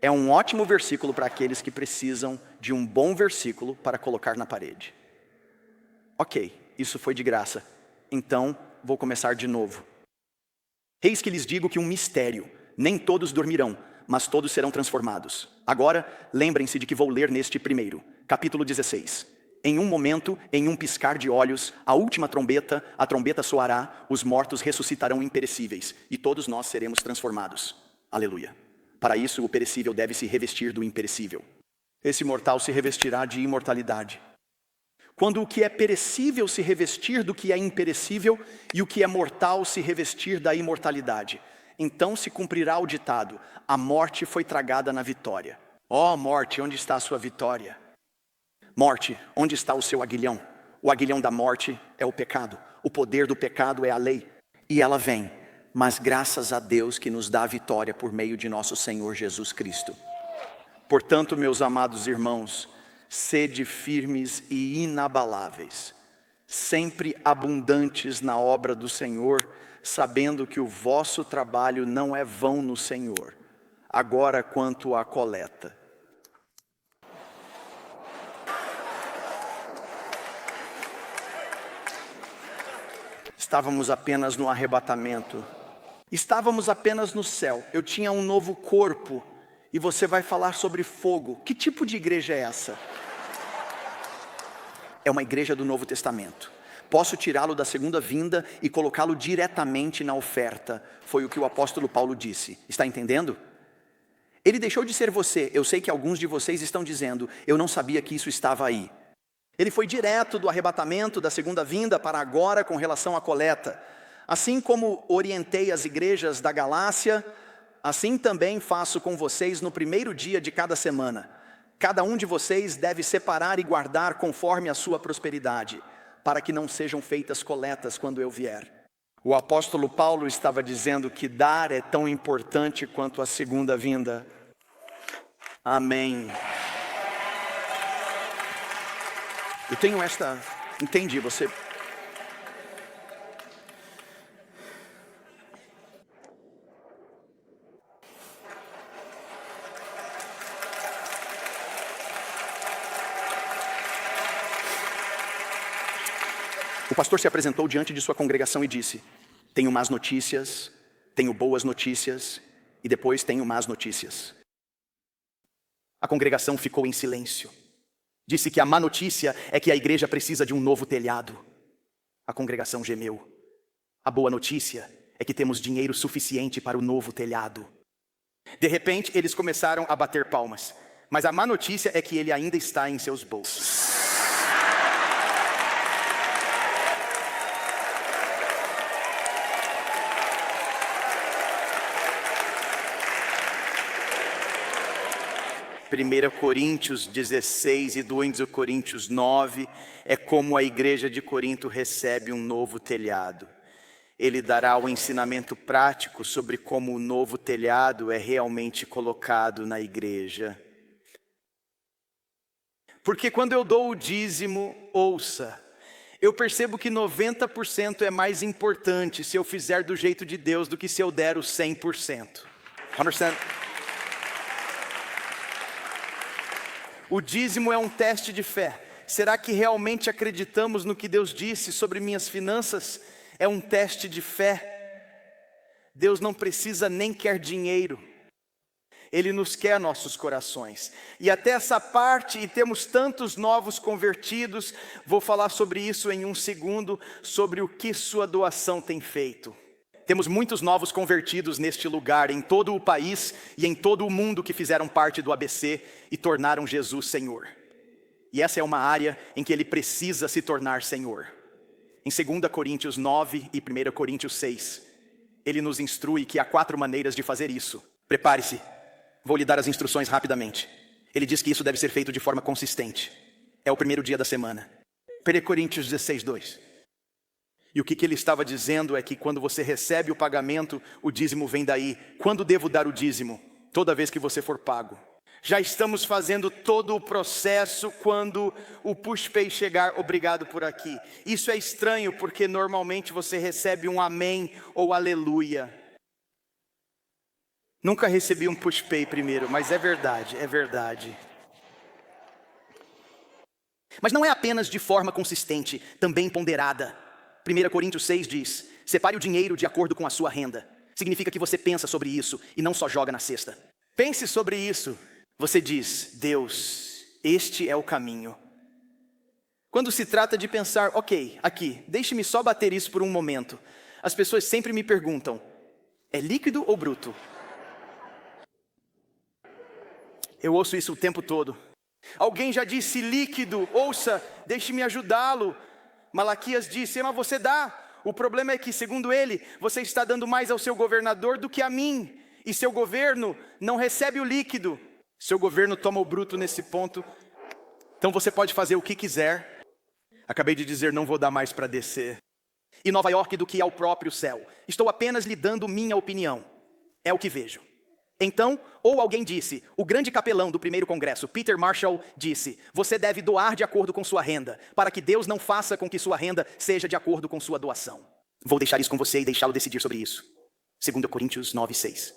É um ótimo versículo para aqueles que precisam de um bom versículo para colocar na parede. Ok, isso foi de graça. Então, vou começar de novo. Eis que lhes digo que um mistério. Nem todos dormirão, mas todos serão transformados. Agora, lembrem-se de que vou ler neste primeiro, capítulo 16. Em um momento, em um piscar de olhos, a última trombeta, a trombeta soará, os mortos ressuscitarão imperecíveis, e todos nós seremos transformados. Aleluia. Para isso, o perecível deve se revestir do imperecível. Esse mortal se revestirá de imortalidade. Quando o que é perecível se revestir do que é imperecível, e o que é mortal se revestir da imortalidade, então se cumprirá o ditado, a morte foi tragada na vitória. Ó morte, onde está a sua vitória? Morte, onde está o seu aguilhão? O aguilhão da morte é o pecado. O poder do pecado é a lei. E ela vem, mas graças a Deus que nos dá a vitória por meio de nosso Senhor Jesus Cristo. Portanto, meus amados irmãos, sede firmes e inabaláveis, sempre abundantes na obra do Senhor, sabendo que o vosso trabalho não é vão no Senhor. Agora, quanto à coleta. Estávamos apenas no arrebatamento. Estávamos apenas no céu. Eu tinha um novo corpo. E você vai falar sobre fogo. Que tipo de igreja é essa? É uma igreja do Novo Testamento. Posso tirá-lo da segunda vinda e colocá-lo diretamente na oferta. Foi o que o apóstolo Paulo disse. Está entendendo? Ele deixou de ser você. Eu sei que alguns de vocês estão dizendo, eu não sabia que isso estava aí. Ele foi direto do arrebatamento da segunda vinda para agora com relação à coleta. Assim como orientei as igrejas da Galácia, assim também faço com vocês no primeiro dia de cada semana. Cada um de vocês deve separar e guardar conforme a sua prosperidade, para que não sejam feitas coletas quando eu vier. O apóstolo Paulo estava dizendo que dar é tão importante quanto a segunda vinda. Amém. Eu tenho entendi, você... O pastor se apresentou diante de sua congregação e disse, tenho más notícias, tenho boas notícias e depois tenho más notícias. A congregação ficou em silêncio. Disse que a má notícia é que a igreja precisa de um novo telhado. A congregação gemeu. A boa notícia é que temos dinheiro suficiente para o novo telhado. De repente, eles começaram a bater palmas. Mas a má notícia é que ele ainda está em seus bolsos. Primeira Coríntios 16 e 2 Coríntios 9 é como a igreja de Corinto recebe um novo telhado. Ele dará o ensinamento prático sobre como o novo telhado é realmente colocado na igreja. Porque quando eu dou o dízimo, ouça, eu percebo que 90% é mais importante se eu fizer do jeito de Deus do que se eu der o 100%. Understand? O dízimo é um teste de fé. Será que realmente acreditamos no que Deus disse sobre minhas finanças? É um teste de fé. Deus não precisa nem quer dinheiro. Ele nos quer nossos corações. E até essa parte, e temos tantos novos convertidos, vou falar sobre isso em um segundo, sobre o que sua doação tem feito. Temos muitos novos convertidos neste lugar, em todo o país e em todo o mundo que fizeram parte do ABC e tornaram Jesus Senhor. E essa é uma área em que Ele precisa se tornar Senhor. Em 2 Coríntios 9 e 1 Coríntios 6, Ele nos instrui que há 4 maneiras de fazer isso. Prepare-se, vou lhe dar as instruções rapidamente. Ele diz que isso deve ser feito de forma consistente. É o primeiro dia da semana. 1 Coríntios 16, 2. E o que ele estava dizendo é que quando você recebe o pagamento, o dízimo vem daí. Quando devo dar o dízimo? Toda vez que você for pago. Já estamos fazendo todo o processo quando o PushPay chegar, obrigado por aqui. Isso é estranho porque normalmente você recebe um amém ou aleluia. Nunca recebi um PushPay primeiro, mas é verdade, é verdade. Mas não é apenas de forma consistente, também ponderada. 1 Coríntios 6 diz, separe o dinheiro de acordo com a sua renda. Significa que você pensa sobre isso e não só joga na cesta. Pense sobre isso. Você diz, Deus, este é o caminho. Quando se trata de pensar, ok, aqui, deixe-me só bater isso por um momento. As pessoas sempre me perguntam, é líquido ou bruto? Eu ouço isso o tempo todo. Alguém já disse líquido, ouça, deixe-me ajudá-lo. Malaquias disse, mas você dá. O problema é que, segundo ele, você está dando mais ao seu governador do que a mim. E seu governo não recebe o líquido. Seu governo toma o bruto nesse ponto. Então você pode fazer o que quiser. Acabei de dizer, não vou dar mais para descer. E Nova York do que ao próprio céu. Estou apenas lhe dando minha opinião. É o que vejo. Então, ou alguém disse, o grande capelão do primeiro congresso, Peter Marshall, disse, você deve doar de acordo com sua renda, para que Deus não faça com que sua renda seja de acordo com sua doação. Vou deixar isso com você e deixá-lo decidir sobre isso. 2 Coríntios 9, 6.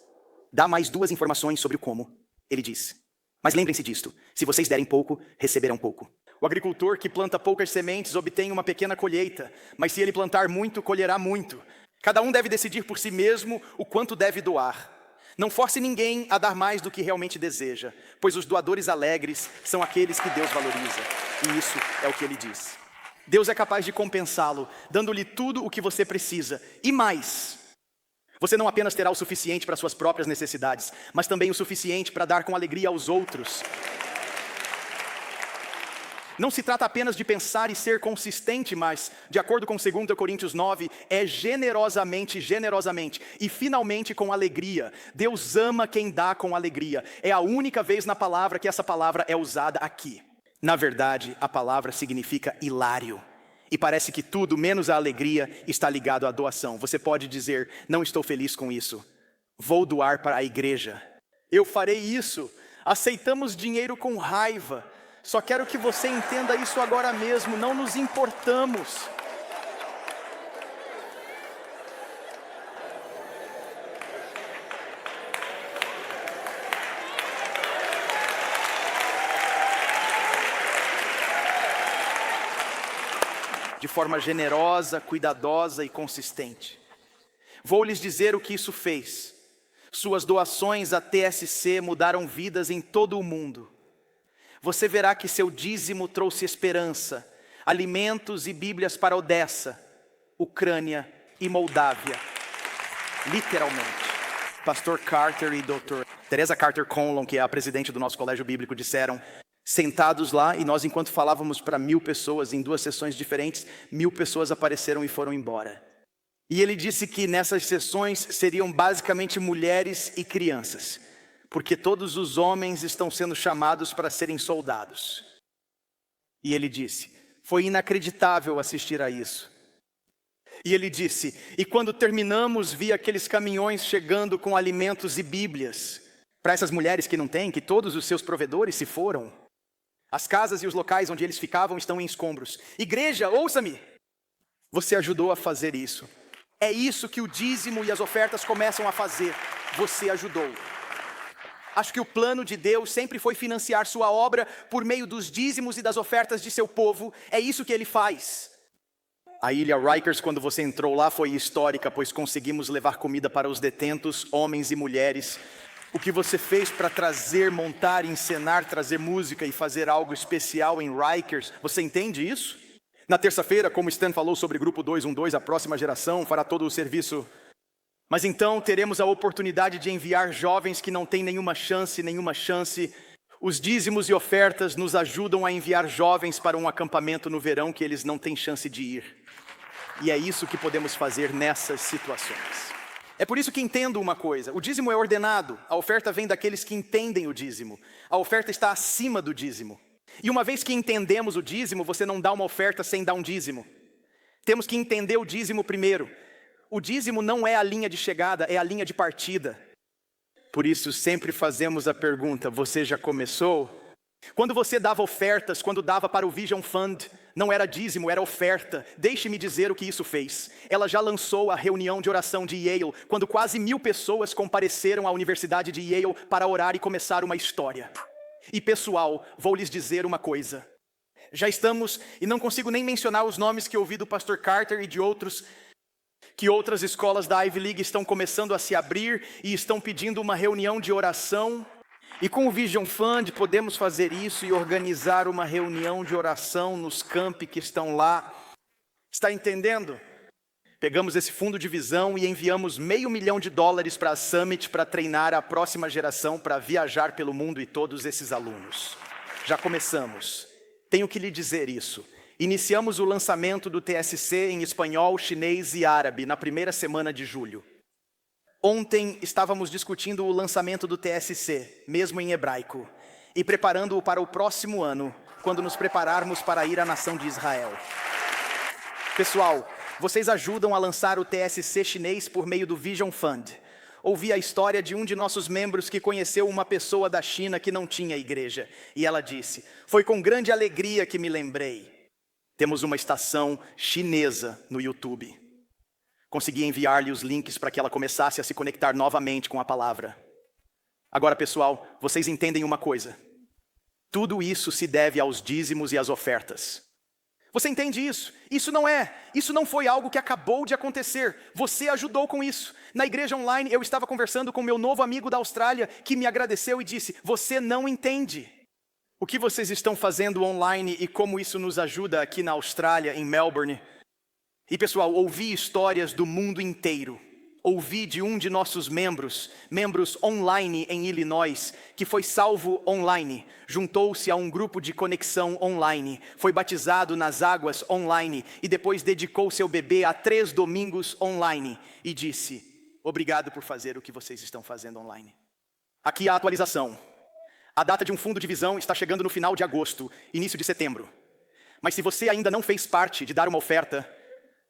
Dá mais 2 informações sobre o como. Ele diz, mas lembrem-se disto, se vocês derem pouco, receberão pouco. O agricultor que planta poucas sementes obtém uma pequena colheita, mas se ele plantar muito, colherá muito. Cada um deve decidir por si mesmo o quanto deve doar. Não force ninguém a dar mais do que realmente deseja, pois os doadores alegres são aqueles que Deus valoriza. E isso é o que ele diz. Deus é capaz de compensá-lo, dando-lhe tudo o que você precisa, e mais. Você não apenas terá o suficiente para suas próprias necessidades, mas também o suficiente para dar com alegria aos outros. Não se trata apenas de pensar e ser consistente, mas, de acordo com 2 Coríntios 9, é generosamente e finalmente com alegria. Deus ama quem dá com alegria. É a única vez na palavra que essa palavra é usada aqui. Na verdade, a palavra significa hilário. E parece que tudo, menos a alegria, está ligado à doação. Você pode dizer, não estou feliz com isso. Vou doar para a igreja. Eu farei isso. Aceitamos dinheiro com raiva. Só quero que você entenda isso agora mesmo, não nos importamos. De forma generosa, cuidadosa e consistente. Vou lhes dizer o que isso fez. Suas doações à TSC mudaram vidas em todo o mundo. Você verá que seu dízimo trouxe esperança, alimentos e bíblias para Odessa, Ucrânia e Moldávia. Literalmente. Pastor Carter e Dr. Teresa Carter Conlon, que é a presidente do nosso colégio bíblico, disseram, sentados lá, e nós enquanto falávamos para 1000 pessoas, em 2 sessões diferentes, 1000 pessoas apareceram e foram embora. E ele disse que nessas sessões seriam basicamente mulheres e crianças. Porque todos os homens estão sendo chamados para serem soldados. E ele disse, foi inacreditável assistir a isso. E ele disse, e quando terminamos, vi aqueles caminhões chegando com alimentos e bíblias. Para essas mulheres que não têm, que todos os seus provedores se foram. As casas e os locais onde eles ficavam estão em escombros. Igreja, ouça-me! Você ajudou a fazer isso. É isso que o dízimo e as ofertas começam a fazer. Você ajudou. Acho que o plano de Deus sempre foi financiar sua obra por meio dos dízimos e das ofertas de seu povo. É isso que ele faz. A ilha Rikers, quando você entrou lá, foi histórica, pois conseguimos levar comida para os detentos, homens e mulheres. O que você fez para trazer, montar, encenar, trazer música e fazer algo especial em Rikers, você entende isso? Na terça-feira, como Stan falou sobre Grupo 212, a próxima geração fará todo o serviço. Mas então teremos a oportunidade de enviar jovens que não têm nenhuma chance. Os dízimos e ofertas nos ajudam a enviar jovens para um acampamento no verão que eles não têm chance de ir. E é isso que podemos fazer nessas situações. É por isso que entendo uma coisa, o dízimo é ordenado, a oferta vem daqueles que entendem o dízimo. A oferta está acima do dízimo. E uma vez que entendemos o dízimo, você não dá uma oferta sem dar um dízimo. Temos que entender o dízimo primeiro. O dízimo não é a linha de chegada, é a linha de partida. Por isso sempre fazemos a pergunta, você já começou? Quando você dava ofertas, quando dava para o Vision Fund, não era dízimo, era oferta. Deixe-me dizer o que isso fez. Ela já lançou a reunião de oração de Yale, quando quase 1000 pessoas compareceram à Universidade de Yale para orar e começar uma história. E pessoal, vou lhes dizer uma coisa. Já estamos, e não consigo nem mencionar os nomes que ouvi do Pastor Carter e de outros, que outras escolas da Ivy League estão começando a se abrir e estão pedindo uma reunião de oração. E com o Vision Fund podemos fazer isso e organizar uma reunião de oração nos campi que estão lá. Está entendendo? Pegamos esse fundo de visão e enviamos $500 milhão para a Summit para treinar a próxima geração para viajar pelo mundo e todos esses alunos. Já começamos. Tenho que lhe dizer isso. Iniciamos o lançamento do TSC em espanhol, chinês e árabe na primeira semana de julho. Ontem estávamos discutindo o lançamento do TSC, mesmo em hebraico, e preparando-o para o próximo ano, quando nos prepararmos para ir à nação de Israel. Pessoal, vocês ajudam a lançar o TSC chinês por meio do Vision Fund. Ouvi a história de um de nossos membros que conheceu uma pessoa da China que não tinha igreja. E ela disse, foi com grande alegria que me lembrei. Temos uma estação chinesa no YouTube. Consegui enviar-lhe os links para que ela começasse a se conectar novamente com a palavra. Agora, pessoal, vocês entendem uma coisa. Tudo isso se deve aos dízimos e às ofertas. Você entende isso? Isso não foi algo que acabou de acontecer. Você ajudou com isso. Na igreja online, eu estava conversando com meu novo amigo da Austrália, que me agradeceu e disse, você não entende. O que vocês estão fazendo online e como isso nos ajuda aqui na Austrália, em Melbourne. E pessoal, ouvi histórias do mundo inteiro. Ouvi de um de nossos membros online em Illinois, que foi salvo online, juntou-se a um grupo de conexão online, foi batizado nas águas online e depois dedicou seu bebê a 3 domingos online e disse: obrigado por fazer o que vocês estão fazendo online. Aqui a atualização. A data de um fundo de visão está chegando no final de agosto, início de setembro. Mas se você ainda não fez parte de dar uma oferta,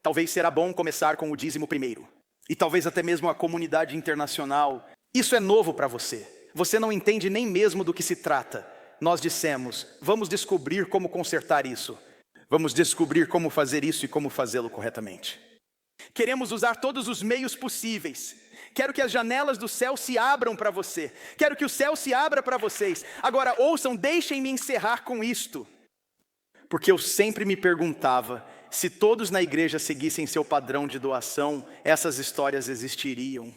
talvez será bom começar com o dízimo primeiro. E talvez até mesmo a comunidade internacional. Isso é novo para você. Você não entende nem mesmo do que se trata. Nós dissemos, vamos descobrir como consertar isso. Vamos descobrir como fazer isso e como fazê-lo corretamente. Queremos usar todos os meios possíveis. Quero que as janelas do céu se abram para você. Quero que o céu se abra para vocês. Agora ouçam, deixem-me encerrar com isto. Porque eu sempre me perguntava, se todos na igreja seguissem seu padrão de doação, essas histórias existiriam.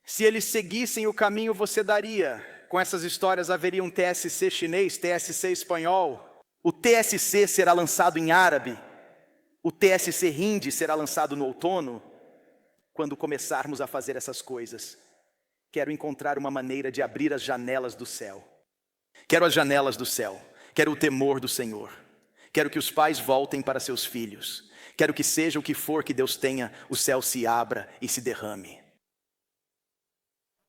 Se eles seguissem o caminho você daria, com essas histórias haveria um TSC chinês, TSC espanhol. O TSC será lançado em árabe. O TSC hindi será lançado no outono. Quando começarmos a fazer essas coisas, quero encontrar uma maneira de abrir as janelas do céu. Quero as janelas do céu. Quero o temor do Senhor. Quero que os pais voltem para seus filhos. Quero que seja o que for que Deus tenha, o céu se abra e se derrame.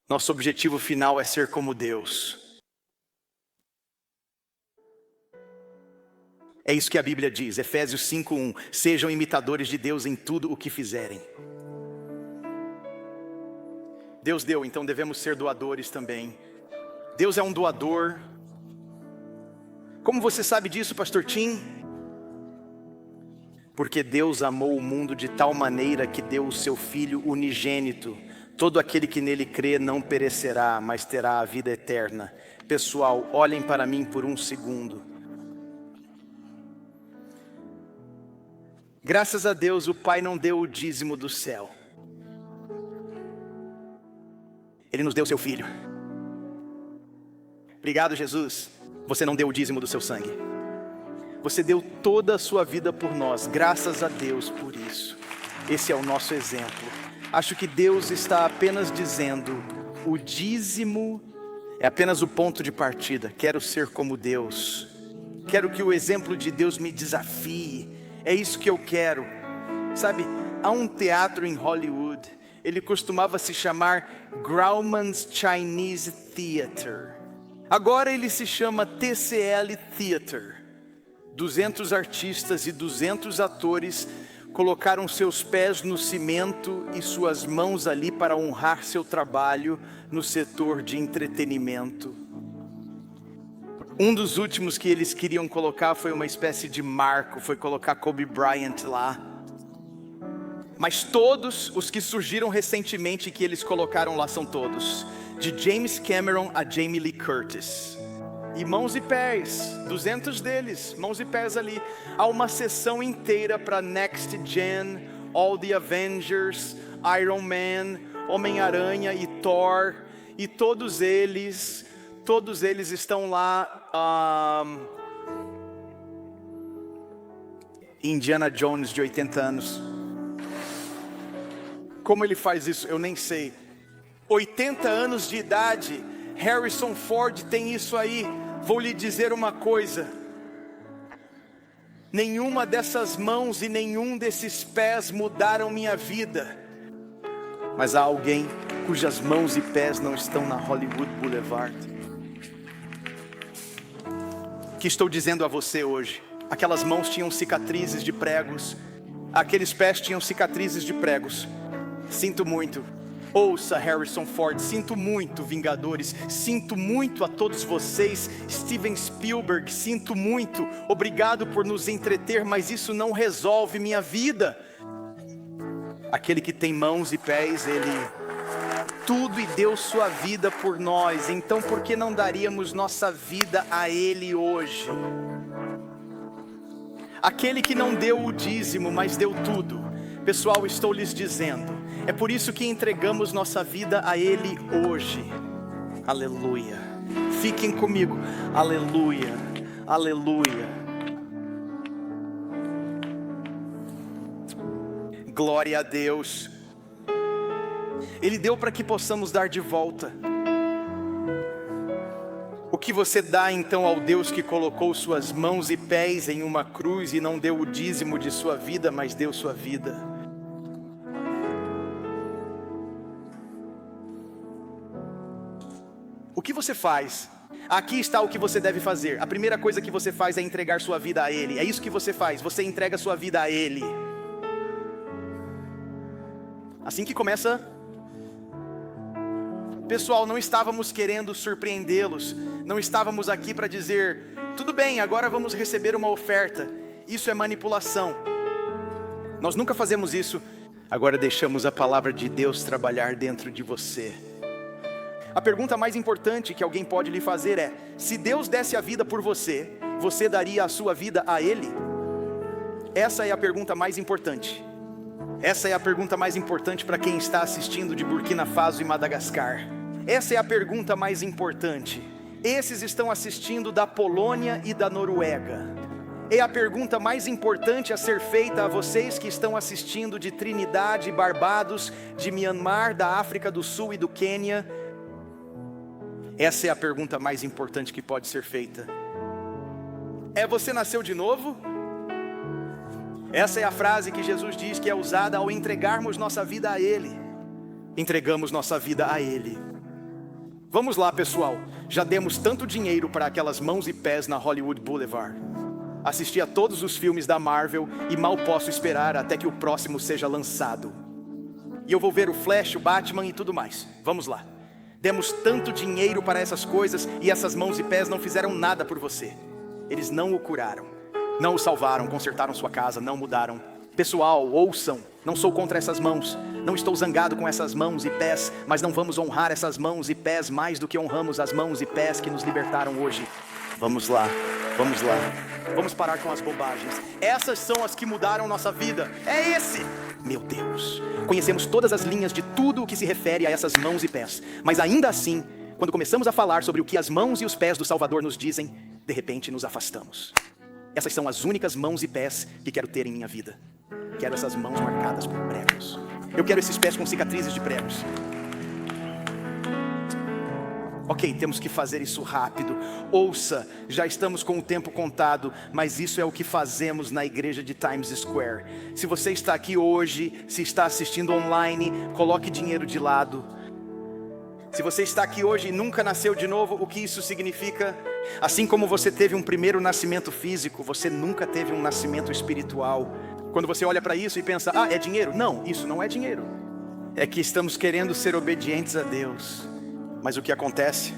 Nosso objetivo final é ser como Deus. É isso que a Bíblia diz, Efésios 5:1. Sejam imitadores de Deus em tudo o que fizerem. Deus deu, então devemos ser doadores também. Deus é um doador. Como você sabe disso, pastor Tim? Porque Deus amou o mundo de tal maneira que deu o seu Filho unigênito. Todo aquele que nele crê não perecerá, mas terá a vida eterna. Pessoal, olhem para mim por um segundo. Graças a Deus o Pai não deu o dízimo do céu. Ele nos deu seu Filho. Obrigado, Jesus. Você não deu o dízimo do seu sangue. Você deu toda a sua vida por nós. Graças a Deus por isso. Esse é o nosso exemplo. Acho que Deus está apenas dizendo, o dízimo é apenas o ponto de partida. Quero ser como Deus. Quero que o exemplo de Deus me desafie. É isso que eu quero. Sabe, há um teatro em Hollywood. Ele costumava se chamar Grauman's Chinese Theater. Agora ele se chama TCL Theater. 200 artistas e 200 atores colocaram seus pés no cimento e suas mãos ali para honrar seu trabalho no setor de entretenimento. Um dos últimos que eles queriam colocar foi uma espécie de marco, foi colocar Kobe Bryant lá. Mas todos os que surgiram recentemente que eles colocaram lá são todos. De James Cameron a Jamie Lee Curtis. E mãos e pés, 200 deles, mãos e pés ali. Há uma sessão inteira para Next Gen, All the Avengers, Iron Man, Homem-Aranha e Thor. E todos eles estão lá. Indiana Jones de 80 anos. Como ele faz isso? Eu nem sei. 80 anos de idade, Harrison Ford tem isso aí. Vou lhe dizer uma coisa. Nenhuma dessas mãos e nenhum desses pés mudaram minha vida. Mas há alguém cujas mãos e pés não estão na Hollywood Boulevard. O que estou dizendo a você hoje? Aquelas mãos tinham cicatrizes de pregos. Aqueles pés tinham cicatrizes de pregos. Sinto muito. Ouça, Harrison Ford, sinto muito, Vingadores, sinto muito a todos vocês, Steven Spielberg, sinto muito, obrigado por nos entreter, mas isso não resolve minha vida. Aquele que tem mãos e pés, ele tudo e deu sua vida por nós, então por que não daríamos nossa vida a ele hoje? Aquele que não deu o dízimo, mas deu tudo. Pessoal, estou lhes dizendo, é por isso que entregamos nossa vida a Ele hoje. Aleluia. Fiquem comigo. Aleluia, aleluia. Glória a Deus. Ele deu para que possamos dar de volta. O que você dá então ao Deus que colocou suas mãos e pés em uma cruz e não deu o dízimo de sua vida, mas deu sua vida? O que você faz? Aqui está o que você deve fazer. A primeira coisa que você faz é entregar sua vida a Ele. É isso que você faz, você entrega sua vida a Ele. Assim que começa. Pessoal, não estávamos querendo surpreendê-los. Não estávamos aqui para dizer, tudo bem, agora vamos receber uma oferta. Isso é manipulação. Nós nunca fazemos isso. Agora deixamos a palavra de Deus trabalhar dentro de você. A pergunta mais importante que alguém pode lhe fazer é: se Deus desse a vida por você, você daria a sua vida a Ele? Essa é a pergunta mais importante. Essa é a pergunta mais importante para quem está assistindo de Burkina Faso e Madagascar. Essa é a pergunta mais importante. Esses estão assistindo da Polônia e da Noruega. É a pergunta mais importante a ser feita a vocês que estão assistindo de Trinidade, Barbados, de Myanmar, da África do Sul e do Quênia. Essa é a pergunta mais importante que pode ser feita. Você nasceu de novo? Essa é a frase que Jesus diz que é usada ao entregarmos nossa vida a Ele. Entregamos nossa vida a Ele. Vamos lá, pessoal. Já demos tanto dinheiro para aquelas mãos e pés na Hollywood Boulevard. Assisti a todos os filmes da Marvel e mal posso esperar até que o próximo seja lançado. E eu vou ver o Flash, o Batman e tudo mais. Vamos lá. Demos tanto dinheiro para essas coisas e essas mãos e pés não fizeram nada por você. Eles não o curaram, não o salvaram, consertaram sua casa, não mudaram. Pessoal, ouçam, não sou contra essas mãos, não estou zangado com essas mãos e pés, mas não vamos honrar essas mãos e pés mais do que honramos as mãos e pés que nos libertaram hoje. Vamos lá, vamos lá, vamos parar com as bobagens. Essas são as que mudaram nossa vida, é esse! Meu Deus, conhecemos todas as linhas de tudo o que se refere a essas mãos e pés, mas ainda assim, quando começamos a falar sobre o que as mãos e os pés do Salvador nos dizem, de repente nos afastamos. Essas são as únicas mãos e pés que quero ter em minha vida. Quero essas mãos marcadas por pregos. Eu quero esses pés com cicatrizes de pregos. Ok, temos que fazer isso rápido. Ouça, já estamos com o tempo contado, mas isso é o que fazemos na igreja de Times Square. Se você está aqui hoje, se está assistindo online, coloque dinheiro de lado. Se você está aqui hoje e nunca nasceu de novo, o que isso significa? Assim como você teve um primeiro nascimento físico, você nunca teve um nascimento espiritual. Quando você olha para isso e pensa, é dinheiro? Não, isso não é dinheiro. É que estamos querendo ser obedientes a Deus. Mas o que acontece?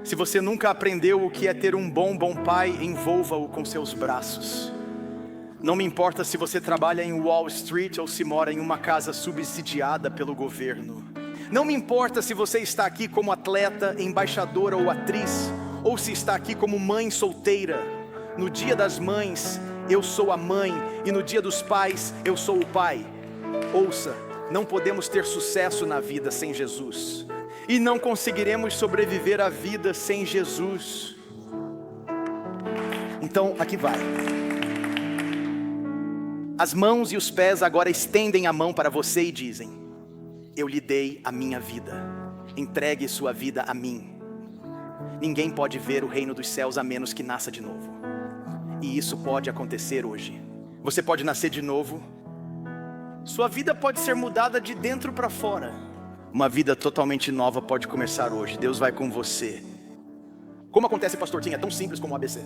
Se você nunca aprendeu o que é ter um bom pai, envolva-o com seus braços. Não me importa se você trabalha em Wall Street ou se mora em uma casa subsidiada pelo governo. Não me importa se você está aqui como atleta, embaixadora ou atriz, ou se está aqui como mãe solteira. No dia das mães, eu sou a mãe, e no dia dos pais, eu sou o pai. Ouça, não podemos ter sucesso na vida sem Jesus, e não conseguiremos sobreviver à vida sem Jesus. Então, aqui vai. As mãos e os pés agora estendem a mão para você e dizem: eu lhe dei a minha vida, entregue sua vida a mim. Ninguém pode ver o reino dos céus a menos que nasça de novo. E isso pode acontecer hoje. Você pode nascer de novo. Sua vida pode ser mudada de dentro para fora. Uma vida totalmente nova pode começar hoje. Deus vai com você. Como acontece, pastor Tim? É tão simples como o ABC.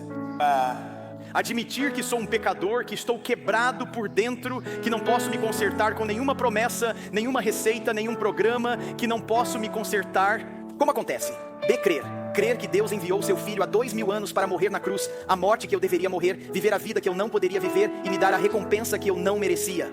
Admitir que sou um pecador, que estou quebrado por dentro, que não posso me consertar com nenhuma promessa, nenhuma receita, nenhum programa, que não posso me consertar. Como acontece? Crer. Crer que Deus enviou seu Filho há 2000 anos para morrer na cruz, a morte que eu deveria morrer, viver a vida que eu não poderia viver e me dar a recompensa que eu não merecia.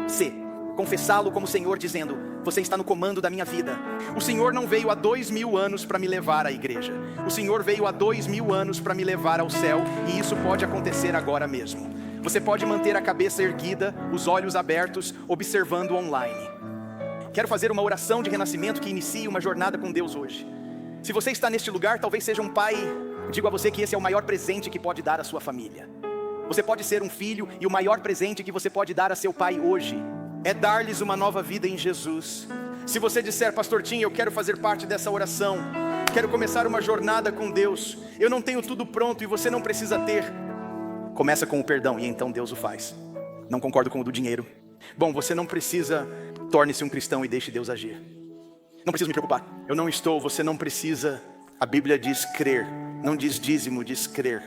C. Confessá-lo como Senhor, dizendo: você está no comando da minha vida. O Senhor não veio há 2000 anos para me levar à igreja. O Senhor veio há 2000 anos para me levar ao céu, e isso pode acontecer agora mesmo. Você pode manter a cabeça erguida, os olhos abertos, observando online. Quero fazer uma oração de renascimento que inicie uma jornada com Deus hoje. Se você está neste lugar, talvez seja um pai, digo a você que esse é o maior presente que pode dar à sua família. Você pode ser um filho e o maior presente que você pode dar a seu pai hoje é dar-lhes uma nova vida em Jesus. Se você disser, pastor Tim, eu quero fazer parte dessa oração, quero começar uma jornada com Deus, eu não tenho tudo pronto e você não precisa ter. Começa com o perdão e então Deus o faz. Não concordo com o do dinheiro. Bom, você não precisa, torne-se um cristão e deixe Deus agir. Não preciso me preocupar, eu não estou, você não precisa. A Bíblia diz crer, não diz dízimo, diz crer.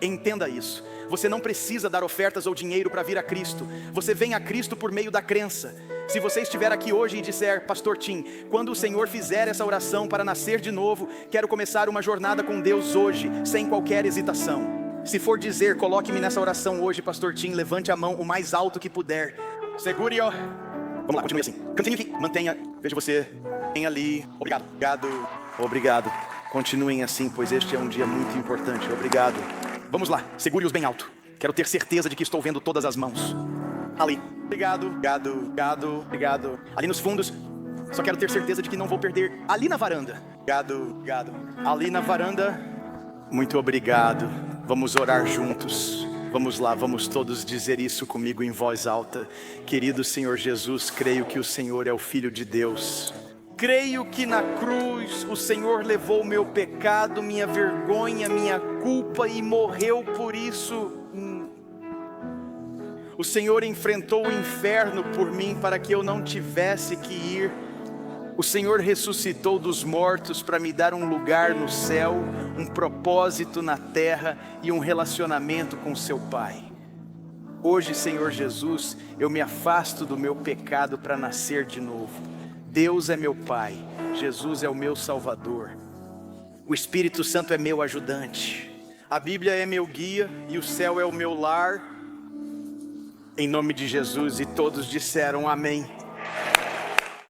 Entenda isso. Você não precisa dar ofertas ou dinheiro para vir a Cristo. Você vem a Cristo por meio da crença. Se você estiver aqui hoje e disser, pastor Tim, quando o Senhor fizer essa oração para nascer de novo, quero começar uma jornada com Deus hoje, sem qualquer hesitação. Se for dizer, coloque-me nessa oração hoje, pastor Tim, levante a mão o mais alto que puder. Segure, ó. Vamos lá, continue assim. Cantinho aqui, mantenha, veja você. Vem ali. Obrigado, obrigado, obrigado. Continuem assim, pois este é um dia muito importante. Obrigado. Vamos lá, segure-os bem alto. Quero ter certeza de que estou vendo todas as mãos. Ali. Obrigado, obrigado, obrigado, obrigado. Ali nos fundos. Só quero ter certeza de que não vou perder. Ali na varanda. Obrigado, obrigado. Ali na varanda. Muito obrigado. Vamos orar juntos. Vamos lá, vamos todos dizer isso comigo em voz alta. Querido Senhor Jesus, creio que o Senhor é o Filho de Deus. Creio que na cruz o Senhor levou o meu pecado, minha vergonha, minha culpa e morreu por isso. O Senhor enfrentou o inferno por mim para que eu não tivesse que ir. O Senhor ressuscitou dos mortos para me dar um lugar no céu, um propósito na terra e um relacionamento com seu Pai. Hoje, Senhor Jesus, eu me afasto do meu pecado para nascer de novo. Deus é meu Pai, Jesus é o meu Salvador. O Espírito Santo é meu ajudante. A Bíblia é meu guia e o céu é o meu lar. Em nome de Jesus, e todos disseram amém.